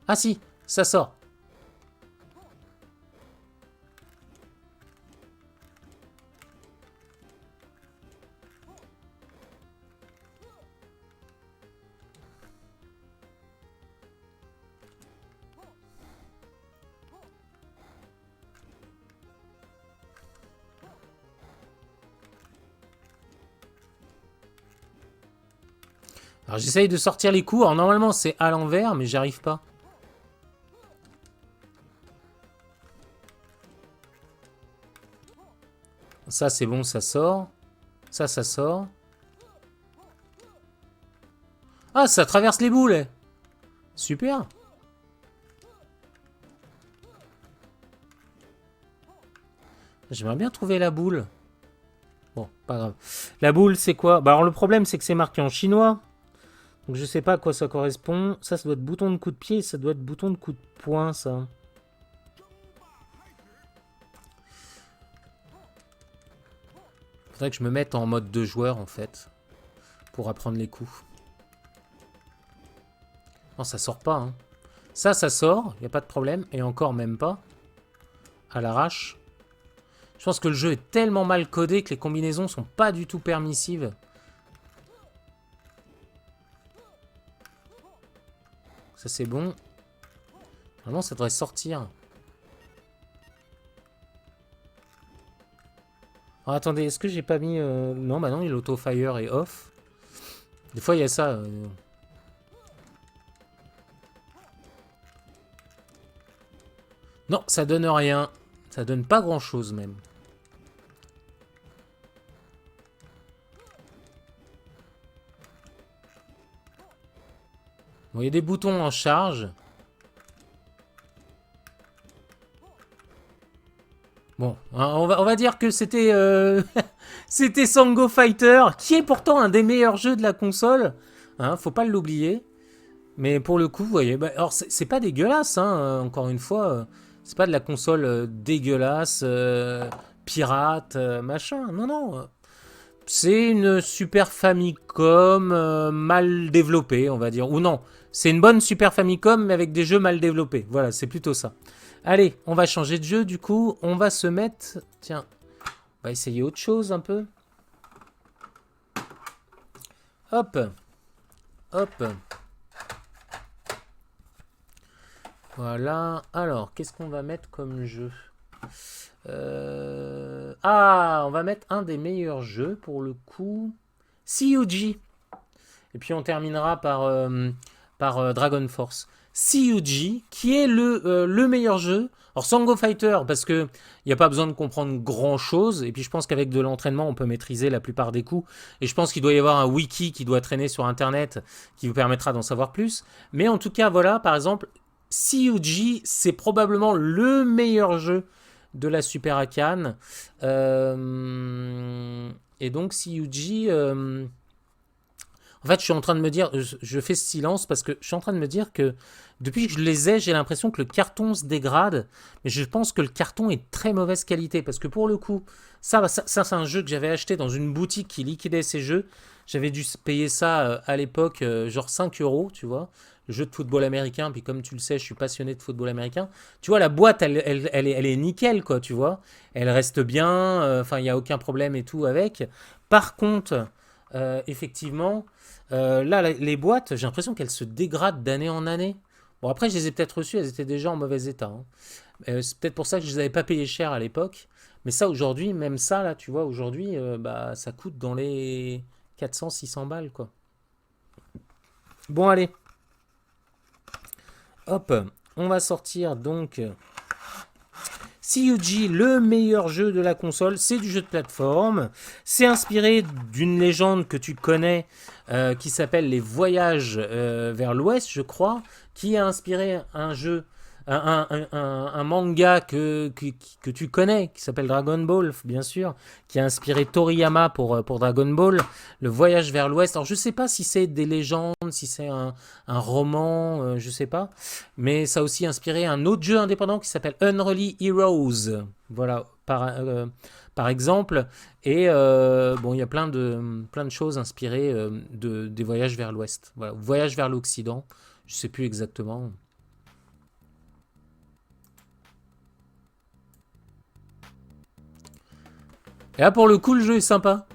Ah si, ça sort. Alors j'essaye de sortir les coups. Alors normalement c'est à l'envers, mais j'arrive pas. Ça c'est bon, ça sort. Ça sort. Ah, ça traverse les boules. Super. J'aimerais bien trouver la boule. Bon, pas grave. La boule, c'est quoi? Bah alors le problème, c'est que c'est marqué en chinois. Donc je sais pas à quoi ça correspond. Ça doit être bouton de coup de pied. Ça doit être bouton de coup de poing, ça. Faudrait que je me mette en mode 2 joueurs, en fait. Pour apprendre les coups. Non, ça sort pas, hein. Ça sort, y a pas de problème. Et encore même pas. À l'arrache. Je pense que le jeu est tellement mal codé que les combinaisons sont pas du tout permissives. Ça, c'est bon. Normalement, ça devrait sortir. Alors, attendez, est-ce que j'ai pas mis... Non, bah non, l'auto-fire est off. Des fois, il y a ça. Non, ça donne rien. Ça donne pas grand-chose, même. Bon, il y a des boutons en charge. Bon, hein, on va dire que c'était c'était Sango Fighter, qui est pourtant un des meilleurs jeux de la console. Hein, faut pas l'oublier. Mais pour le coup, vous voyez, bah, alors c'est pas dégueulasse, hein, encore une fois. C'est pas de la console dégueulasse, pirate, machin. Non, non. C'est une Super Famicom mal développée, on va dire. Ou non, c'est une bonne Super Famicom, mais avec des jeux mal développés. Voilà, c'est plutôt ça. Allez, on va changer de jeu, du coup. On va se mettre... Tiens, on va essayer autre chose, un peu. Hop. Hop. Voilà. Alors, qu'est-ce qu'on va mettre comme jeu? Ah, on va mettre un des meilleurs jeux, pour le coup. CUG. Et puis on terminera par Dragon Force. CUG, qui est le meilleur jeu. Alors Sango Fighter, parce que il n'y a pas besoin de comprendre grand chose. Et puis je pense qu'avec de l'entraînement, on peut maîtriser la plupart des coups. Et je pense qu'il doit y avoir un wiki qui doit traîner sur Internet qui vous permettra d'en savoir plus. Mais en tout cas, voilà, par exemple, CUG, c'est probablement le meilleur jeu de la Super Akan. Et donc CUG... en fait, je suis en train de me dire, je fais ce silence parce que je suis en train de me dire que depuis que je les ai, j'ai l'impression que le carton se dégrade. Mais je pense que le carton est de très mauvaise qualité parce que pour le coup, ça c'est un jeu que j'avais acheté dans une boutique qui liquidait ces jeux. J'avais dû payer ça à l'époque, genre 5 euros, tu vois. Le jeu de football américain, puis comme tu le sais, je suis passionné de football américain. Tu vois, la boîte, elle est nickel, quoi, tu vois. Elle reste bien, enfin, il n'y a aucun problème et tout avec. Par contre, effectivement, là, les boîtes, j'ai l'impression qu'elles se dégradent d'année en année. Bon, après, je les ai peut-être reçues, elles étaient déjà en mauvais état, hein. C'est peut-être pour ça que je les avais pas payées cher à l'époque. Mais ça, aujourd'hui, même ça, là, tu vois, aujourd'hui, bah, ça coûte dans les 400-600 balles, quoi. Bon, allez. Hop, on va sortir donc CUG, le meilleur jeu de la console, c'est du jeu de plateforme. C'est inspiré d'une légende que tu connais qui s'appelle Les Voyages vers l'Ouest, je crois, qui a inspiré un jeu, un manga que tu connais, qui s'appelle Dragon Ball, bien sûr, qui a inspiré Toriyama pour Dragon Ball, Le Voyage vers l'Ouest. Alors je sais pas si c'est des légendes, si c'est un roman, je sais pas. Mais ça a aussi inspiré un autre jeu indépendant qui s'appelle Unruly Heroes. Voilà, par exemple. Et bon, il y a plein de choses inspirées des voyages vers l'Ouest. Voilà, voyage vers l'Occident. Je sais plus exactement. Et là, pour le coup, le jeu est sympa.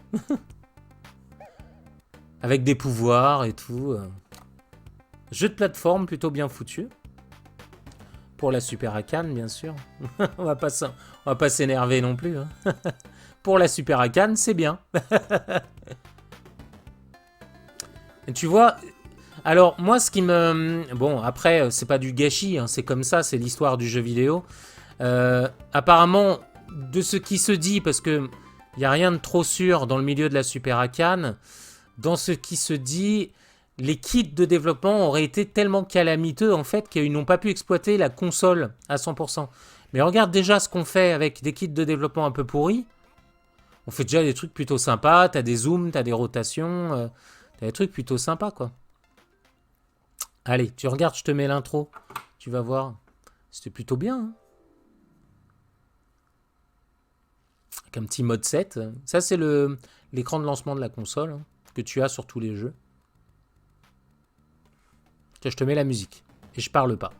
Avec des pouvoirs et tout. Jeu de plateforme plutôt bien foutu. Pour la Super Akan, bien sûr. On va pas s'énerver non plus, hein. Pour la Super Akan, c'est bien. Et tu vois, alors moi ce qui me... Bon, après, c'est pas du gâchis, hein, c'est comme ça, c'est l'histoire du jeu vidéo. Apparemment, de ce qui se dit, parce que il n'y a rien de trop sûr dans le milieu de la Super Akan, dans ce qui se dit, les kits de développement auraient été tellement calamiteux en fait qu'ils n'ont pas pu exploiter la console à 100%. Mais regarde déjà ce qu'on fait avec des kits de développement un peu pourris. On fait déjà des trucs plutôt sympas, t'as des zooms, t'as des rotations, t'as des trucs plutôt sympas quoi. Allez, tu regardes, je te mets l'intro, tu vas voir. C'était plutôt bien, hein. Avec un petit mode 7. Ça, c'est l'écran de lancement de la console hein, que tu as sur tous les jeux. Tiens, je te mets la musique. Et je parle pas.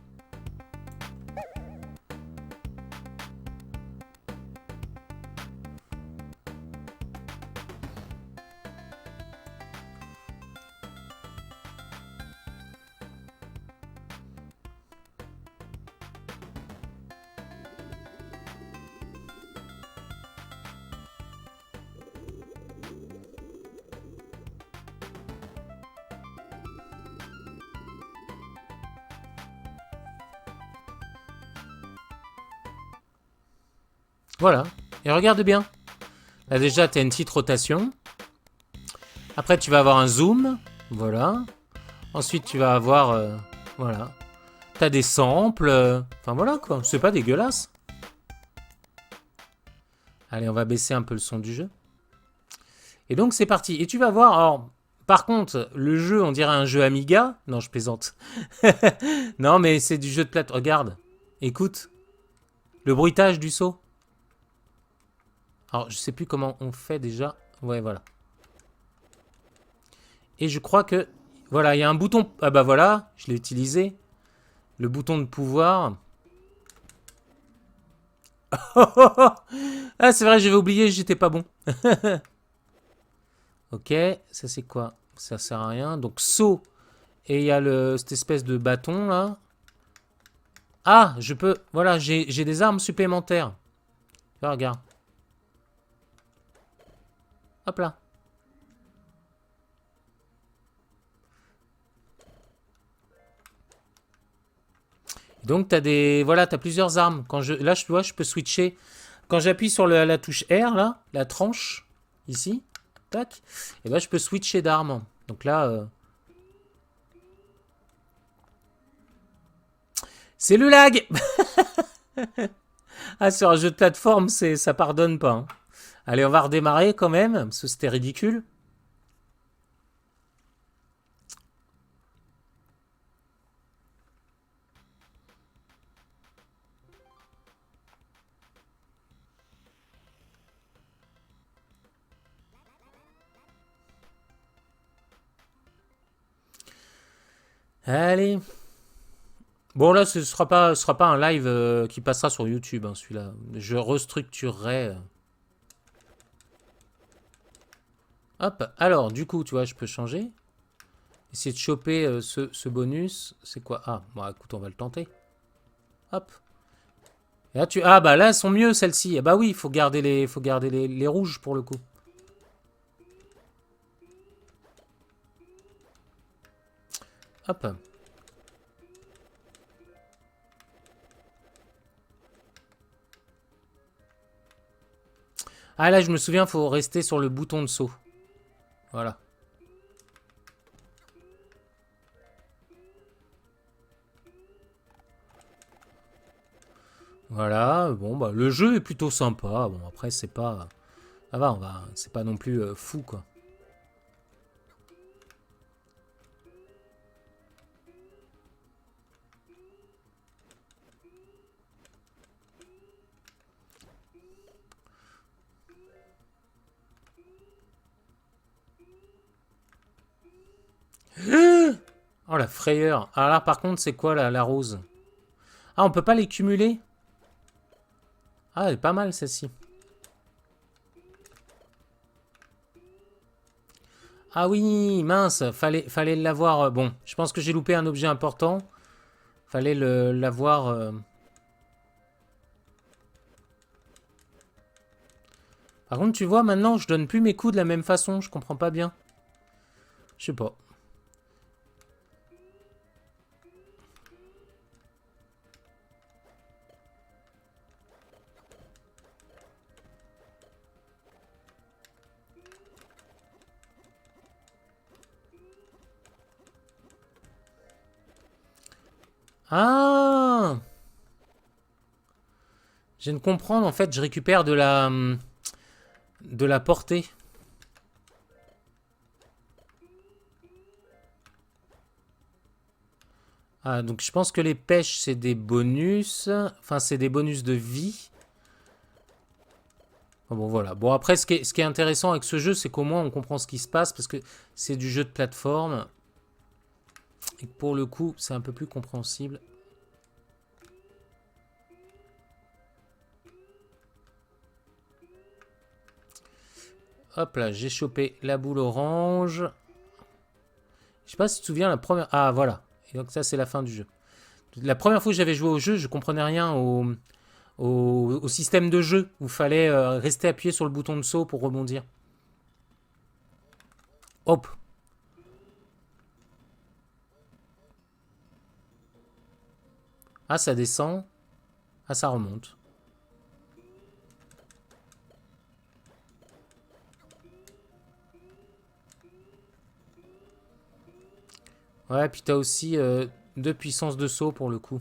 Voilà. Et regarde bien. Là déjà, tu as une petite rotation. Après, tu vas avoir un zoom. Voilà. Ensuite, tu vas avoir... voilà. Tu as des samples. Enfin, voilà, quoi. C'est pas dégueulasse. Allez, on va baisser un peu le son du jeu. Et donc, c'est parti. Et tu vas voir... Alors, par contre, le jeu, on dirait un jeu Amiga. Non, je plaisante. Non, mais c'est du jeu de plate. Regarde. Écoute. Le bruitage du saut. Alors, je sais plus comment on fait déjà. Ouais, voilà. Et je crois que... Voilà, il y a un bouton... Ah bah voilà, je l'ai utilisé. Le bouton de pouvoir. Ah, c'est vrai, j'avais oublié, j'étais pas bon. Ok, ça c'est quoi? Ça sert à rien. Donc, saut. Et il y a cette espèce de bâton, là. Ah, je peux... Voilà, j'ai des armes supplémentaires. Ah, regarde. Hop là. Donc, tu as des... Voilà, tu as plusieurs armes. Là, je vois, je peux switcher. Quand j'appuie sur la touche R, là, la tranche, ici, tac, et ben, je peux switcher d'armes. Donc là... C'est le lag. Ah, sur un jeu de plateforme, ça pardonne pas. Hein. Allez, on va redémarrer quand même, parce que c'était ridicule. Allez. Bon, là, ce sera pas un live qui passera sur YouTube, hein, celui-là. Je restructurerai. Hop. Alors, du coup, tu vois, je peux changer. Essayer de choper ce bonus. C'est quoi? Ah, bon, écoute, on va le tenter. Hop. Et là, ah, bah là, elles sont mieux, celles-ci. Ah, bah oui, il faut garder les rouges pour le coup. Hop. Ah, là, je me souviens, il faut rester sur le bouton de saut. Voilà. Voilà, bon, bah, le jeu est plutôt sympa. Bon, après, c'est pas... Ça va, c'est pas non plus fou, quoi. Oh, la frayeur. Ah là, par contre, c'est quoi, la rose? Ah, on peut pas les cumuler? Ah, elle est pas mal, celle-ci. Ah oui, mince, fallait l'avoir. Bon, je pense que j'ai loupé un objet important. Fallait l'avoir... Par contre, tu vois, maintenant, je donne plus mes coups de la même façon. Je comprends pas bien. Je sais pas. Ah! Je viens de comprendre, en fait, je récupère de la portée. Ah, donc je pense que les pêches, c'est des bonus. Enfin, c'est des bonus de vie. Enfin, bon, voilà. Bon, après, ce qui est intéressant avec ce jeu, c'est qu'au moins on comprend ce qui se passe parce que c'est du jeu de plateforme. Et que pour le coup, c'est un peu plus compréhensible. Hop là, j'ai chopé la boule orange. Je sais pas si tu te souviens, la première... Ah, voilà. Et donc ça, c'est la fin du jeu. La première fois que j'avais joué au jeu, je comprenais rien au système de jeu où il fallait rester appuyé sur le bouton de saut pour rebondir. Hop. Ah, ça descend. Ah, ça remonte. Ouais, puis t'as aussi 2 puissances de saut pour le coup.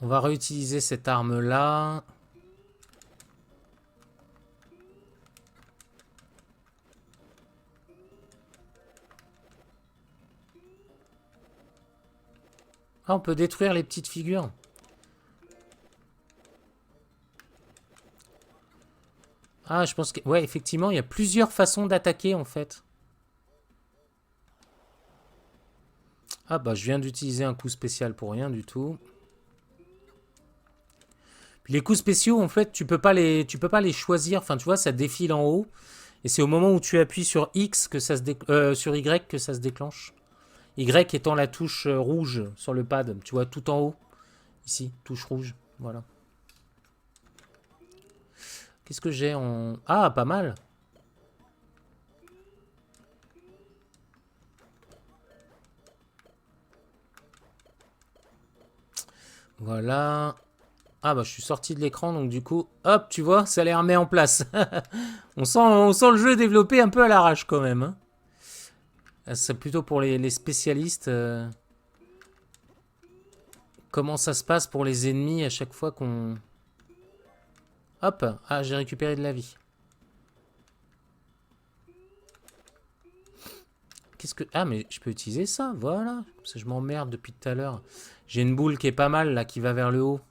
On va réutiliser cette arme-là. Ah, on peut détruire les petites figures. Ah, je pense que... Ouais, effectivement, il y a plusieurs façons d'attaquer, en fait. Ah, bah, je viens d'utiliser un coup spécial pour rien du tout. Puis les coups spéciaux, en fait, tu peux pas les choisir. Enfin, tu vois, ça défile en haut. Et c'est au moment où tu appuies sur X que ça se sur Y que ça se déclenche. Y étant la touche rouge sur le pad. Tu vois, tout en haut. Ici, touche rouge. Voilà. Qu'est-ce que j'ai en... Ah, pas mal. Voilà. Ah bah je suis sorti de l'écran, donc du coup, hop, tu vois, ça les remet en place. On sent le jeu développé un peu à l'arrache quand même. Hein. C'est plutôt pour les spécialistes. Comment ça se passe pour les ennemis à chaque fois qu'on... Hop, ah j'ai récupéré de la vie. Qu'est-ce que... Ah mais je peux utiliser ça, voilà. Parce que je m'emmerde depuis tout à l'heure. J'ai une boule qui est pas mal là, qui va vers le haut.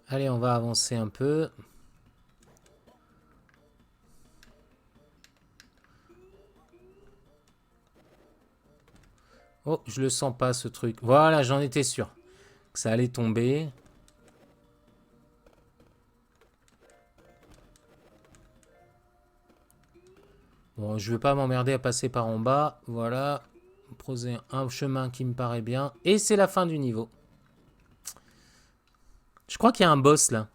Allez, on va avancer un peu. Oh, je le sens pas ce truc. Voilà, j'en étais sûr que ça allait tomber. Bon, je ne veux pas m'emmerder à passer par en bas. Voilà. Poser un chemin qui me paraît bien. Et c'est la fin du niveau. Je crois qu'il y a un boss là.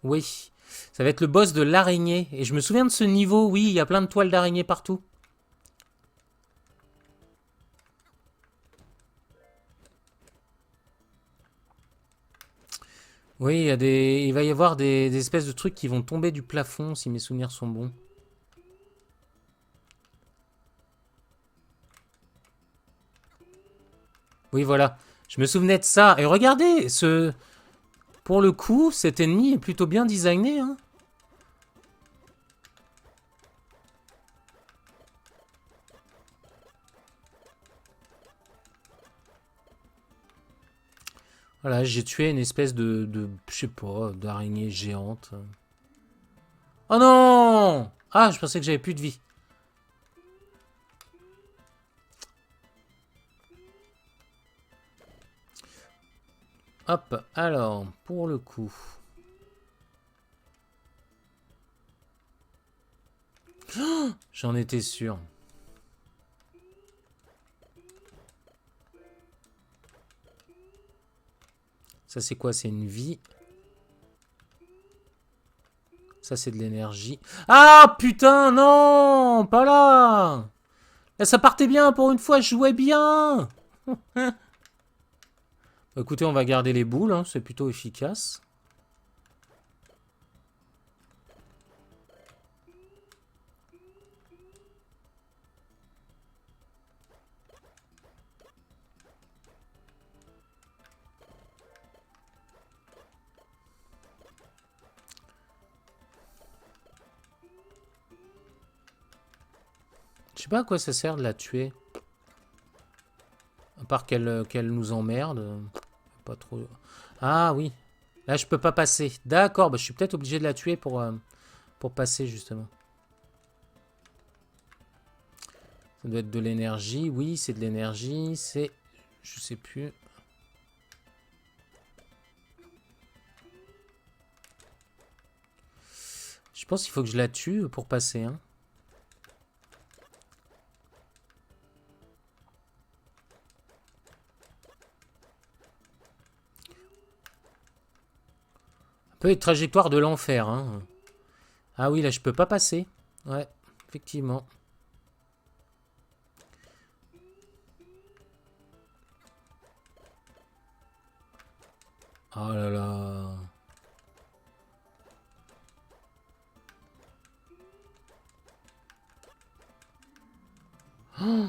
Oui. Ça va être le boss de l'araignée. Et je me souviens de ce niveau. Oui, il y a plein de toiles d'araignée partout. Oui, il va y avoir des espèces de trucs qui vont tomber du plafond si mes souvenirs sont bons. Oui, voilà. Je me souvenais de ça. Et regardez, pour le coup, cet ennemi est plutôt bien designé. Hein. Voilà, j'ai tué une espèce je sais pas, d'araignée géante. Oh non! Ah, je pensais que j'avais plus de vie. Hop, alors, pour le coup... Oh, j'en étais sûr. Ça, c'est quoi? C'est une vie. Ça, c'est de l'énergie. Ah, putain, non! Pas là! Là, ça partait bien, pour une fois, je jouais bien! Écoutez, on va garder les boules, hein, c'est plutôt efficace. Je sais pas à quoi ça sert de la tuer. À part qu'elle nous emmerde. Pas trop... Ah oui. Là, je peux pas passer. D'accord, bah, je suis peut-être obligé de la tuer pour passer, justement. Ça doit être de l'énergie. Oui, c'est de l'énergie. C'est... Je sais plus. Je pense qu'il faut que je la tue pour passer, hein. Un peu une trajectoire de l'enfer, hein. Ah oui, là, je peux pas passer. Ouais, effectivement. Oh là là. Oh.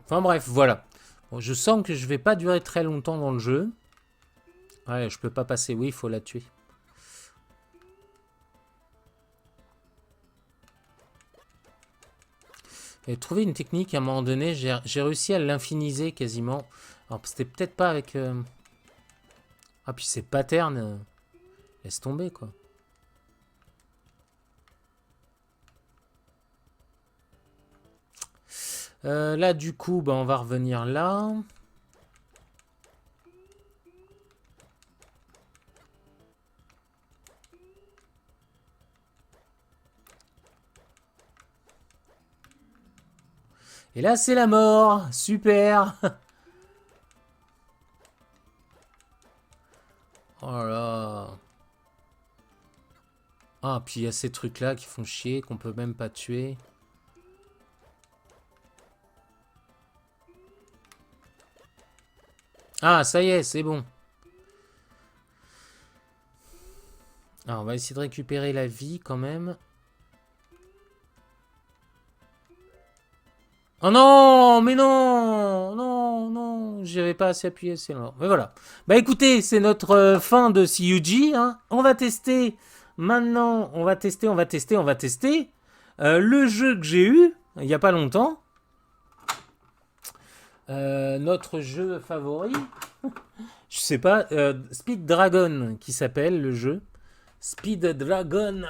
Enfin bref, voilà. Bon, je sens que je vais pas durer très longtemps dans le jeu. Ouais, je peux pas passer. Oui, il faut la tuer. Et trouver une technique à un moment donné, j'ai réussi à l'infiniser quasiment. Alors c'était peut-être pas avec... Ah puis ces patterns, laisse tomber quoi. Là du coup, bah, on va revenir là. Et là c'est la mort, super. Oh là. Ah puis il y a ces trucs là qui font chier, qu'on peut même pas tuer. Ah ça y est, c'est bon. Alors on va essayer de récupérer la vie quand même. Oh non, mais non, non, non, j'avais pas assez appuyé, c'est mort. Mais voilà. Bah écoutez, c'est notre fin de CUG. Hein. On va tester. Maintenant, on va tester, on va tester, on va tester. Le jeu que j'ai eu, il n'y a pas longtemps. Notre jeu favori. Je sais pas, Speed Dragon qui s'appelle le jeu. Speed Dragon.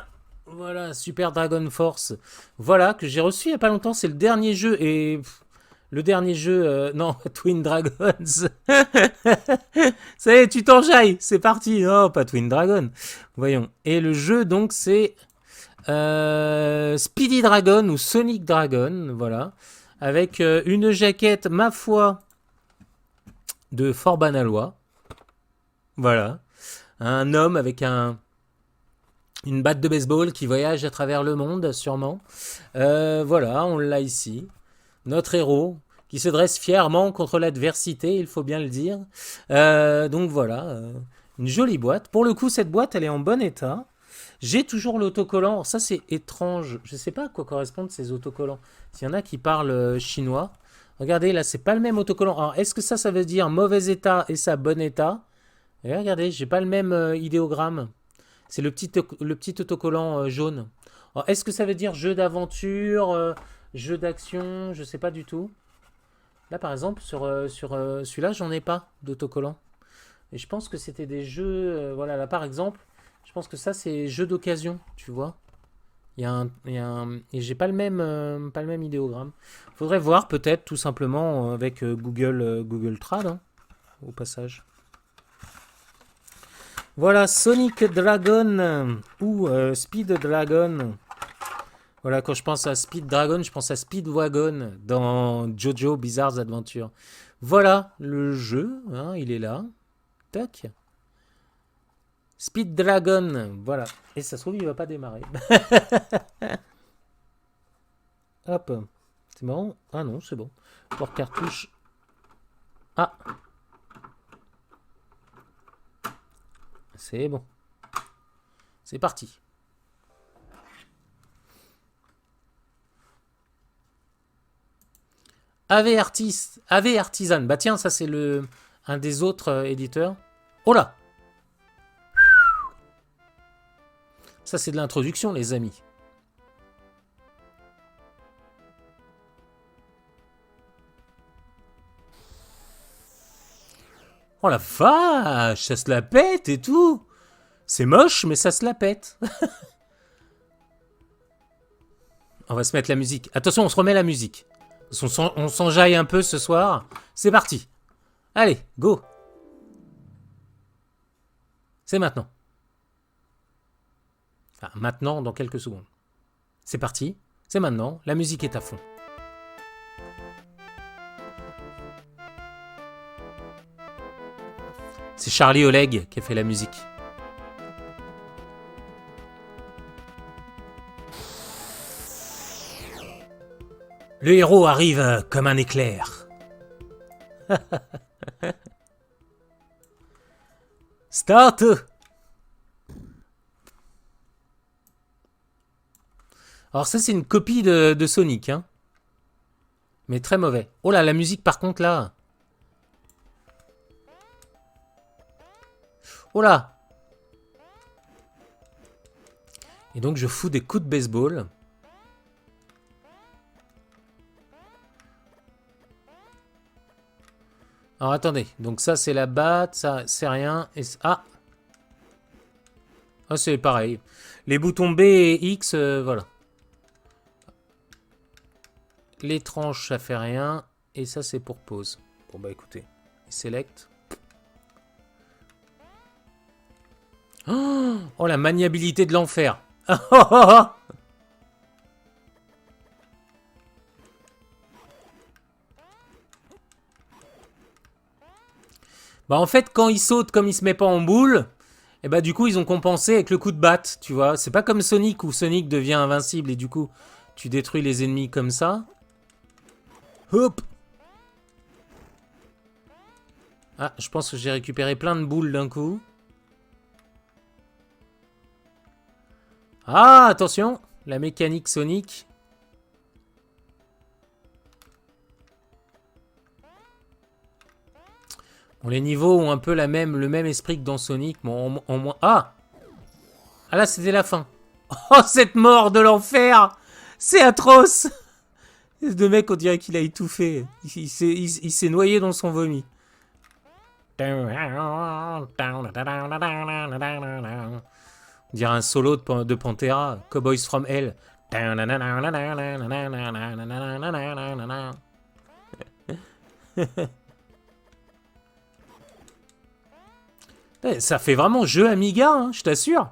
Voilà, Super Dragon Force. Voilà, que j'ai reçu il n'y a pas longtemps. C'est le dernier jeu. Et le dernier jeu, non, Twin Dragons. Ça y est, tu t'enjailles, c'est parti. Non, pas Twin Dragon. Voyons. Et le jeu, donc, c'est Speedy Dragon ou Sonic Dragon. Voilà. Avec une jaquette, ma foi, de Fort Banalois. Voilà. Un homme avec une batte de baseball qui voyage à travers le monde, sûrement. Voilà, on l'a ici. Notre héros, qui se dresse fièrement contre l'adversité, il faut bien le dire. Donc voilà, une jolie boîte. Pour le coup, cette boîte, elle est en bon état. J'ai toujours l'autocollant. Alors ça, c'est étrange. Je ne sais pas à quoi correspondent ces autocollants. S'il y en a qui parlent chinois. Regardez, là, c'est pas le même autocollant. Alors, est-ce que ça veut dire mauvais état et ça bon état? Et regardez, j'ai pas le même idéogramme. C'est le petit autocollant jaune. Alors, est-ce que ça veut dire jeu d'aventure, jeu d'action? Je sais pas du tout. Là, par exemple, sur celui-là, j'en ai pas d'autocollant. Et je pense que c'était des jeux. Voilà, là, par exemple, je pense que ça, c'est jeu d'occasion, tu vois. Et j'ai pas le même idéogramme. Faudrait voir, peut-être, tout simplement, avec Google Trad, hein, au passage. Voilà, Sonic Dragon ou Speed Dragon. Voilà, quand je pense à Speed Dragon, je pense à Speedwagon dans JoJo Bizarre's Adventure. Voilà le jeu, hein, il est là. Tac. Speed Dragon, voilà. Et ça se trouve, il va pas démarrer. Hop. C'est marrant. Ah non, c'est bon. Port cartouche. Ah. C'est bon. C'est parti. AV Artisan. Bah tiens, ça c'est un des autres éditeurs. Oh là! Ça c'est de l'introduction, les amis. Oh la vache, ça se la pète et tout. C'est moche, mais ça se la pète. On va se mettre la musique. Attention, on se remet la musique. On s'enjaille un peu ce soir. C'est parti. Allez, go. C'est maintenant. Enfin, maintenant, dans quelques secondes. C'est parti. C'est maintenant. La musique est à fond. C'est Charlie Oleg qui a fait la musique. Le héros arrive comme un éclair. Start. Alors ça c'est une copie de Sonic, hein. Mais très mauvais. Oh là, la musique par contre là. Oh là. Et donc je fous des coups de baseball. Alors attendez, donc ça c'est la batte, ça c'est rien. Et ah, c'est pareil. Les boutons B et X, voilà. Les tranches ça fait rien. Et ça c'est pour pause. Bon bah écoutez, select. Oh la maniabilité de l'enfer. Bah en fait quand il saute comme il se met pas en boule, et bah du coup ils ont compensé avec le coup de batte, tu vois. C'est pas comme Sonic où Sonic devient invincible et du coup tu détruis les ennemis comme ça. Hop. Ah, je pense que j'ai récupéré plein de boules d'un coup. Ah, attention, la mécanique Sonic. Bon, les niveaux ont un peu le même esprit que dans Sonic, mais en moins... Ah! Ah là, c'était la fin. Oh, cette mort de l'enfer! C'est atroce! Ce mec, on dirait qu'il a étouffé. Il s'est noyé dans son vomi. On dirait un solo de Pantera. Cowboys from Hell. Ça fait vraiment jeu Amiga, hein, je t'assure.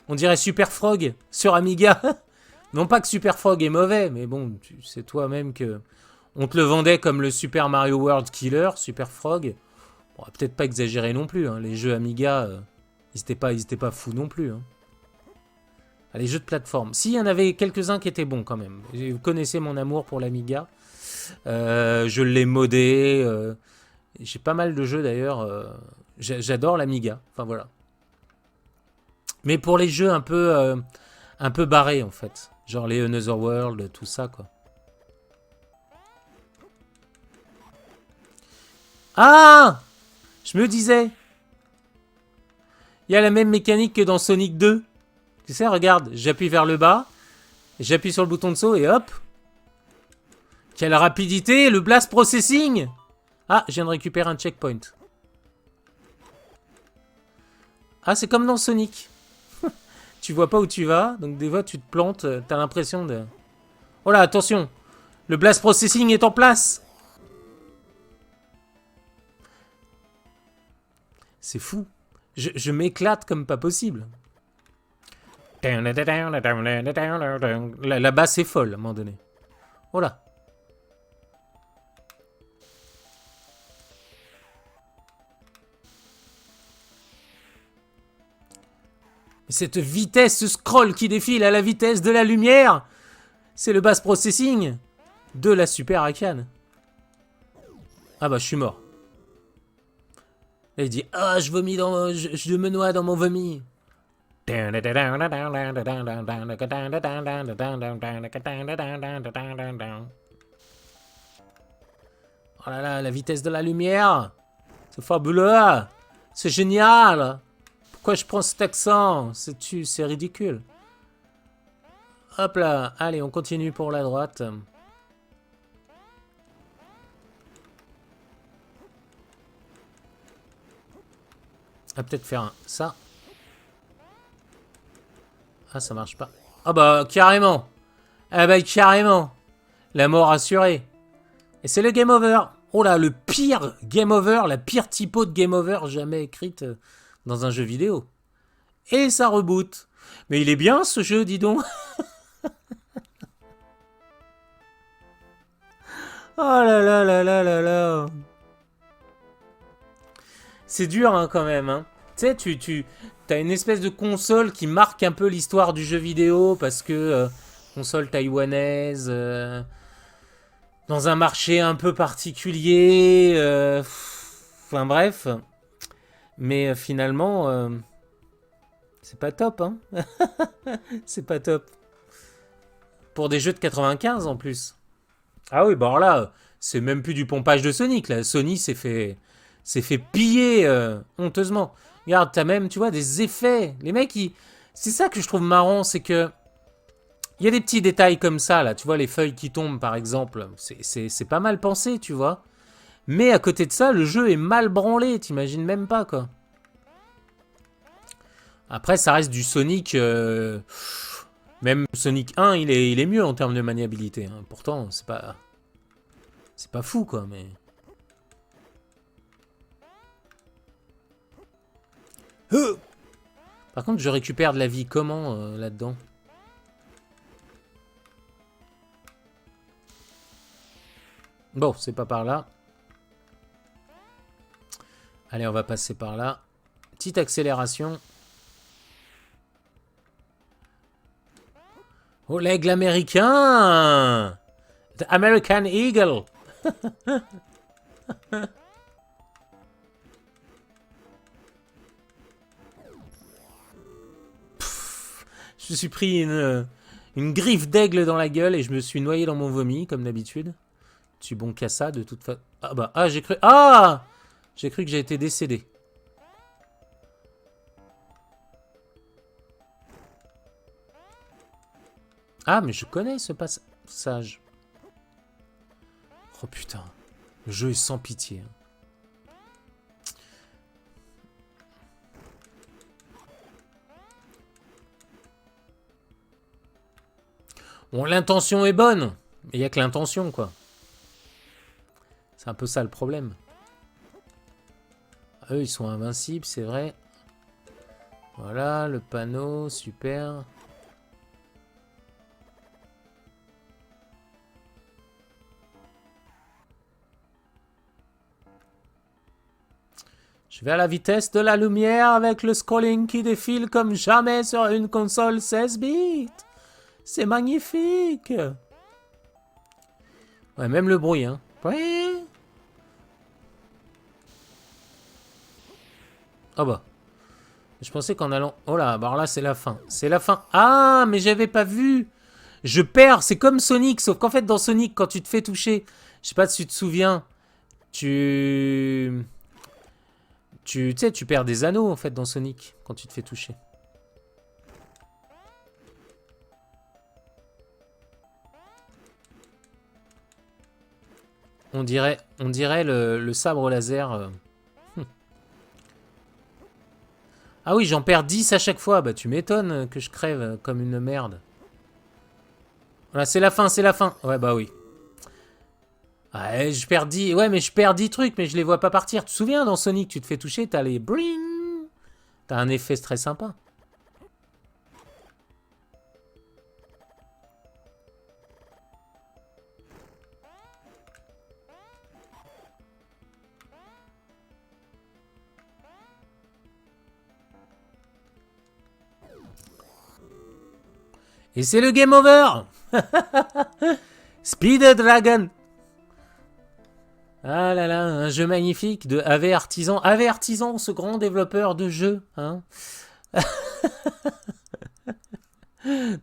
On dirait Super Frog sur Amiga. Non pas que Super Frog est mauvais, mais bon, tu sais toi-même que on te le vendait comme le Super Mario World Killer, Super Frog. Bon, peut-être pas exagérer non plus. Hein. Les jeux Amiga, ils étaient pas fous non plus. Hein. Ah, les jeux de plateforme. Si, il y en avait quelques-uns qui étaient bons quand même. Vous connaissez mon amour pour l'Amiga. Je l'ai modé. J'ai pas mal de jeux d'ailleurs. J'adore l'Amiga. Enfin voilà. Mais pour les jeux un peu barrés en fait. Genre les Another World, tout ça quoi. Ah! Je me disais. Il y a la même mécanique que dans Sonic 2. Tu sais, regarde, j'appuie vers le bas. J'appuie sur le bouton de saut et hop. Quelle rapidité, le blast processing! Ah, je viens de récupérer un checkpoint. Ah, c'est comme dans Sonic. Tu vois pas où tu vas, donc des fois tu te plantes, t'as l'impression de... Oh là, attention! Le blast processing est en place! C'est fou. Je m'éclate comme pas possible. La basse est folle à un moment donné. Oh là. Cette vitesse, ce scroll qui défile à la vitesse de la lumière, c'est le bass processing de la Super Akan. Ah bah je suis mort. Là il dit ah je vomis dans, je me noie dans mon vomi. Oh là là, la vitesse de la lumière, c'est fabuleux, c'est génial. Pourquoi je prends cet accent? C'est ridicule. Hop là, allez, on continue pour la droite. va peut-être faire ça. Ah, ça marche pas. Ah bah, carrément. Ah bah, carrément. La mort assurée. Et c'est le game over. Oh là, le pire game over, la pire typo de game over jamais écrite dans un jeu vidéo. Et ça reboot. Mais il est bien ce jeu, dis donc. Oh là là là là là là. C'est dur hein, quand même. Hein. Tu sais, tu as une espèce de console qui marque un peu l'histoire du jeu vidéo parce que console taïwanaise, dans un marché un peu particulier. Enfin bref. Mais finalement, c'est pas top. Hein. C'est pas top. Pour des jeux de 95 en plus. Ah oui, bah alors là, c'est même plus du pompage de Sonic. Là. Sony s'est fait piller honteusement. Regarde, t'as même, tu vois, des effets. Les mecs, c'est ça que je trouve marrant, c'est que il y a des petits détails comme ça, là. Tu vois, les feuilles qui tombent, par exemple. C'est pas mal pensé, tu vois. Mais à côté de ça, le jeu est mal branlé. T'imagines même pas, quoi. Après, ça reste du Sonic... Même Sonic 1, il est mieux en termes de maniabilité. Hein. Pourtant, c'est pas fou, quoi, mais... Par contre, je récupère de la vie comment, là-dedans? Bon, c'est pas par là. Allez, on va passer par là. Petite accélération. Oh, l'aigle américain! The American Eagle! Je me suis pris une griffe d'aigle dans la gueule et je me suis noyé dans mon vomi, comme d'habitude. Je suis bon qu'à ça, de toute façon. Ah bah, ah, j'ai cru... Ah! J'ai cru que j'ai été décédé. Ah, mais je connais ce passage. Oh putain. Le jeu est sans pitié. Hein. Bon, l'intention est bonne. Mais il n'y a que l'intention, quoi. C'est un peu ça le problème. Eux, ils sont invincibles, c'est vrai. Voilà, le panneau, super. Je vais à la vitesse de la lumière avec le scrolling qui défile comme jamais sur une console 16 bits. C'est magnifique. Ouais, même le bruit, hein. Ouais. Oh bah. Je pensais qu'en allant... Oh là, bah alors là, c'est la fin. C'est la fin. Ah, mais j'avais pas vu. Je perds. C'est comme Sonic, sauf qu'en fait, dans Sonic, quand tu te fais toucher, je sais pas si tu te souviens, tu sais, tu perds des anneaux, en fait, dans Sonic, quand tu te fais toucher. On dirait le sabre laser. Ah oui, j'en perds 10 à chaque fois. Bah, tu m'étonnes que je crève comme une merde. Voilà, c'est la fin, c'est la fin. Ouais, bah oui. Ouais, je perds 10... Ouais, mais je perds 10 trucs, mais je les vois pas partir. Tu te souviens, dans Sonic, tu te fais toucher, t'as les... Bring. T'as un effet très sympa. Et c'est le game over. Speed Dragon. Ah là là, un jeu magnifique de AV Artisan. AV Artisan, ce grand développeur de jeux. Hein.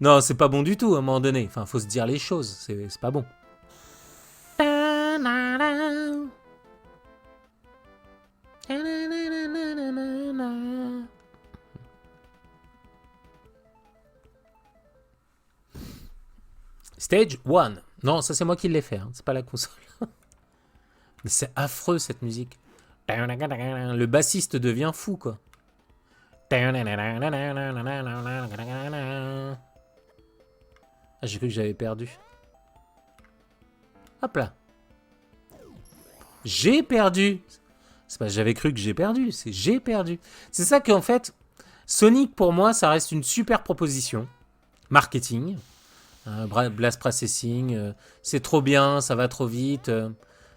Non, c'est pas bon du tout à un moment donné. Enfin, faut se dire les choses. C'est pas bon. Stage 1. Non, ça c'est moi qui l'ai fait. Hein. C'est pas la console. Mais c'est affreux cette musique. Le bassiste devient fou, quoi. Ah, j'ai cru que j'avais perdu. Hop là. J'ai perdu. C'est pas j'avais cru que j'ai perdu, c'est j'ai perdu. C'est ça qu'en fait, Sonic pour moi, ça reste une super proposition. Marketing, blast processing, c'est trop bien, ça va trop vite.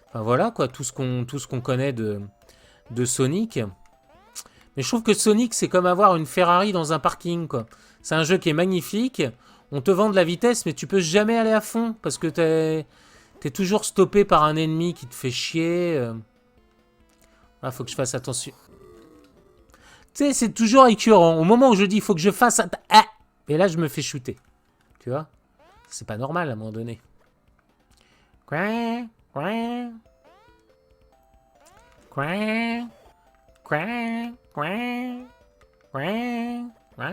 Enfin voilà quoi, tout ce qu'on connaît de Sonic. Mais je trouve que Sonic, c'est comme avoir une Ferrari dans un parking quoi. C'est un jeu qui est magnifique. On te vend de la vitesse, mais tu peux jamais aller à fond parce que t'es toujours stoppé par un ennemi qui te fait chier. Là, faut que je fasse attention. Tu sais, c'est toujours récurrent. Au moment où je dis, il faut que je fasse... Ah, et là, je me fais shooter. Tu vois? C'est pas normal à un moment donné. Quoi? Quoi? Quoi? Quoi? Quoi? Quoi? Quoi?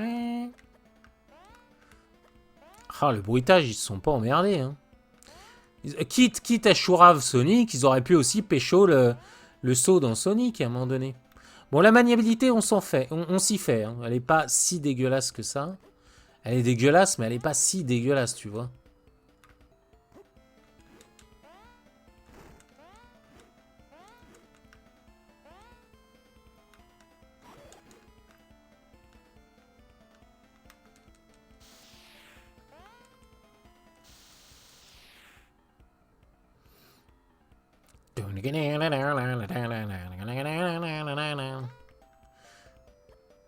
Ah, le bruitage, ils se sont pas emmerdés. Hein. Quitte à chourave Sonic, ils auraient pu aussi pécho le saut dans Sonic à un moment donné. Bon, la maniabilité, on s'en fait. On s'y fait. Hein. Elle est pas si dégueulasse que ça. Elle est dégueulasse, mais elle est pas si dégueulasse, tu vois.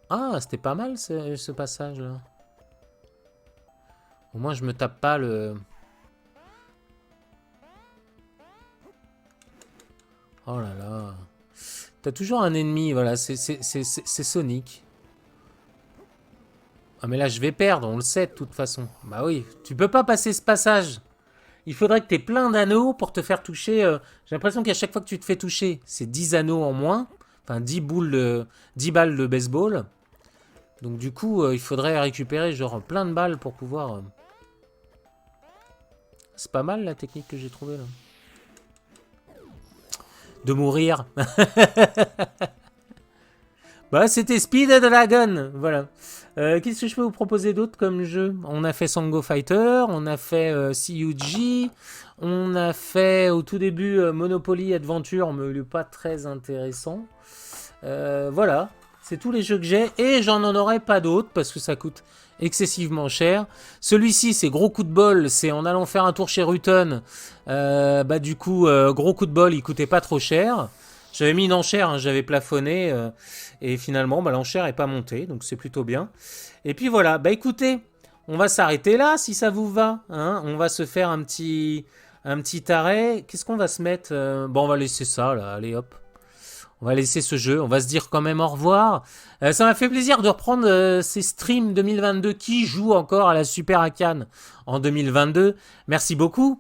Ah, c'était pas mal ce passage-là. Au moins, je me tape pas le... Oh là là. T'as toujours un ennemi, voilà, c'est Sonic. Ah mais là, je vais perdre, on le sait de toute façon. Bah oui, tu peux pas passer ce passage. Il faudrait que tu aies plein d'anneaux pour te faire toucher. J'ai l'impression qu'à chaque fois que tu te fais toucher, c'est 10 anneaux en moins. Enfin, 10 balles de baseball. Donc du coup, il faudrait récupérer genre plein de balles pour pouvoir... C'est pas mal la technique que j'ai trouvée là. De mourir. Bah, c'était Speed Dragon, voilà. Qu'est-ce que je peux vous proposer d'autre comme jeu? On a fait Sango Fighter, on a fait CUG, on a fait au tout début Monopoly Adventure, mais il n'est pas très intéressant. Voilà, c'est tous les jeux que j'ai et j'en aurai pas d'autres parce que ça coûte excessivement cher. Celui-ci, c'est gros coup de bol, c'est en allant faire un tour chez Ruton. Bah du coup, gros coup de bol, il coûtait pas trop cher. J'avais mis une enchère, hein, j'avais plafonné et finalement bah, l'enchère n'est pas montée, donc c'est plutôt bien. Et puis voilà, bah écoutez, on va s'arrêter là si ça vous va. Hein, on va se faire un petit arrêt. Qu'est-ce qu'on va se mettre Bon, on va laisser ça là, allez hop. On va laisser ce jeu, on va se dire quand même au revoir. Ça m'a fait plaisir de reprendre ces streams 2022 qui jouent encore à la Super Akan en 2022. Merci beaucoup.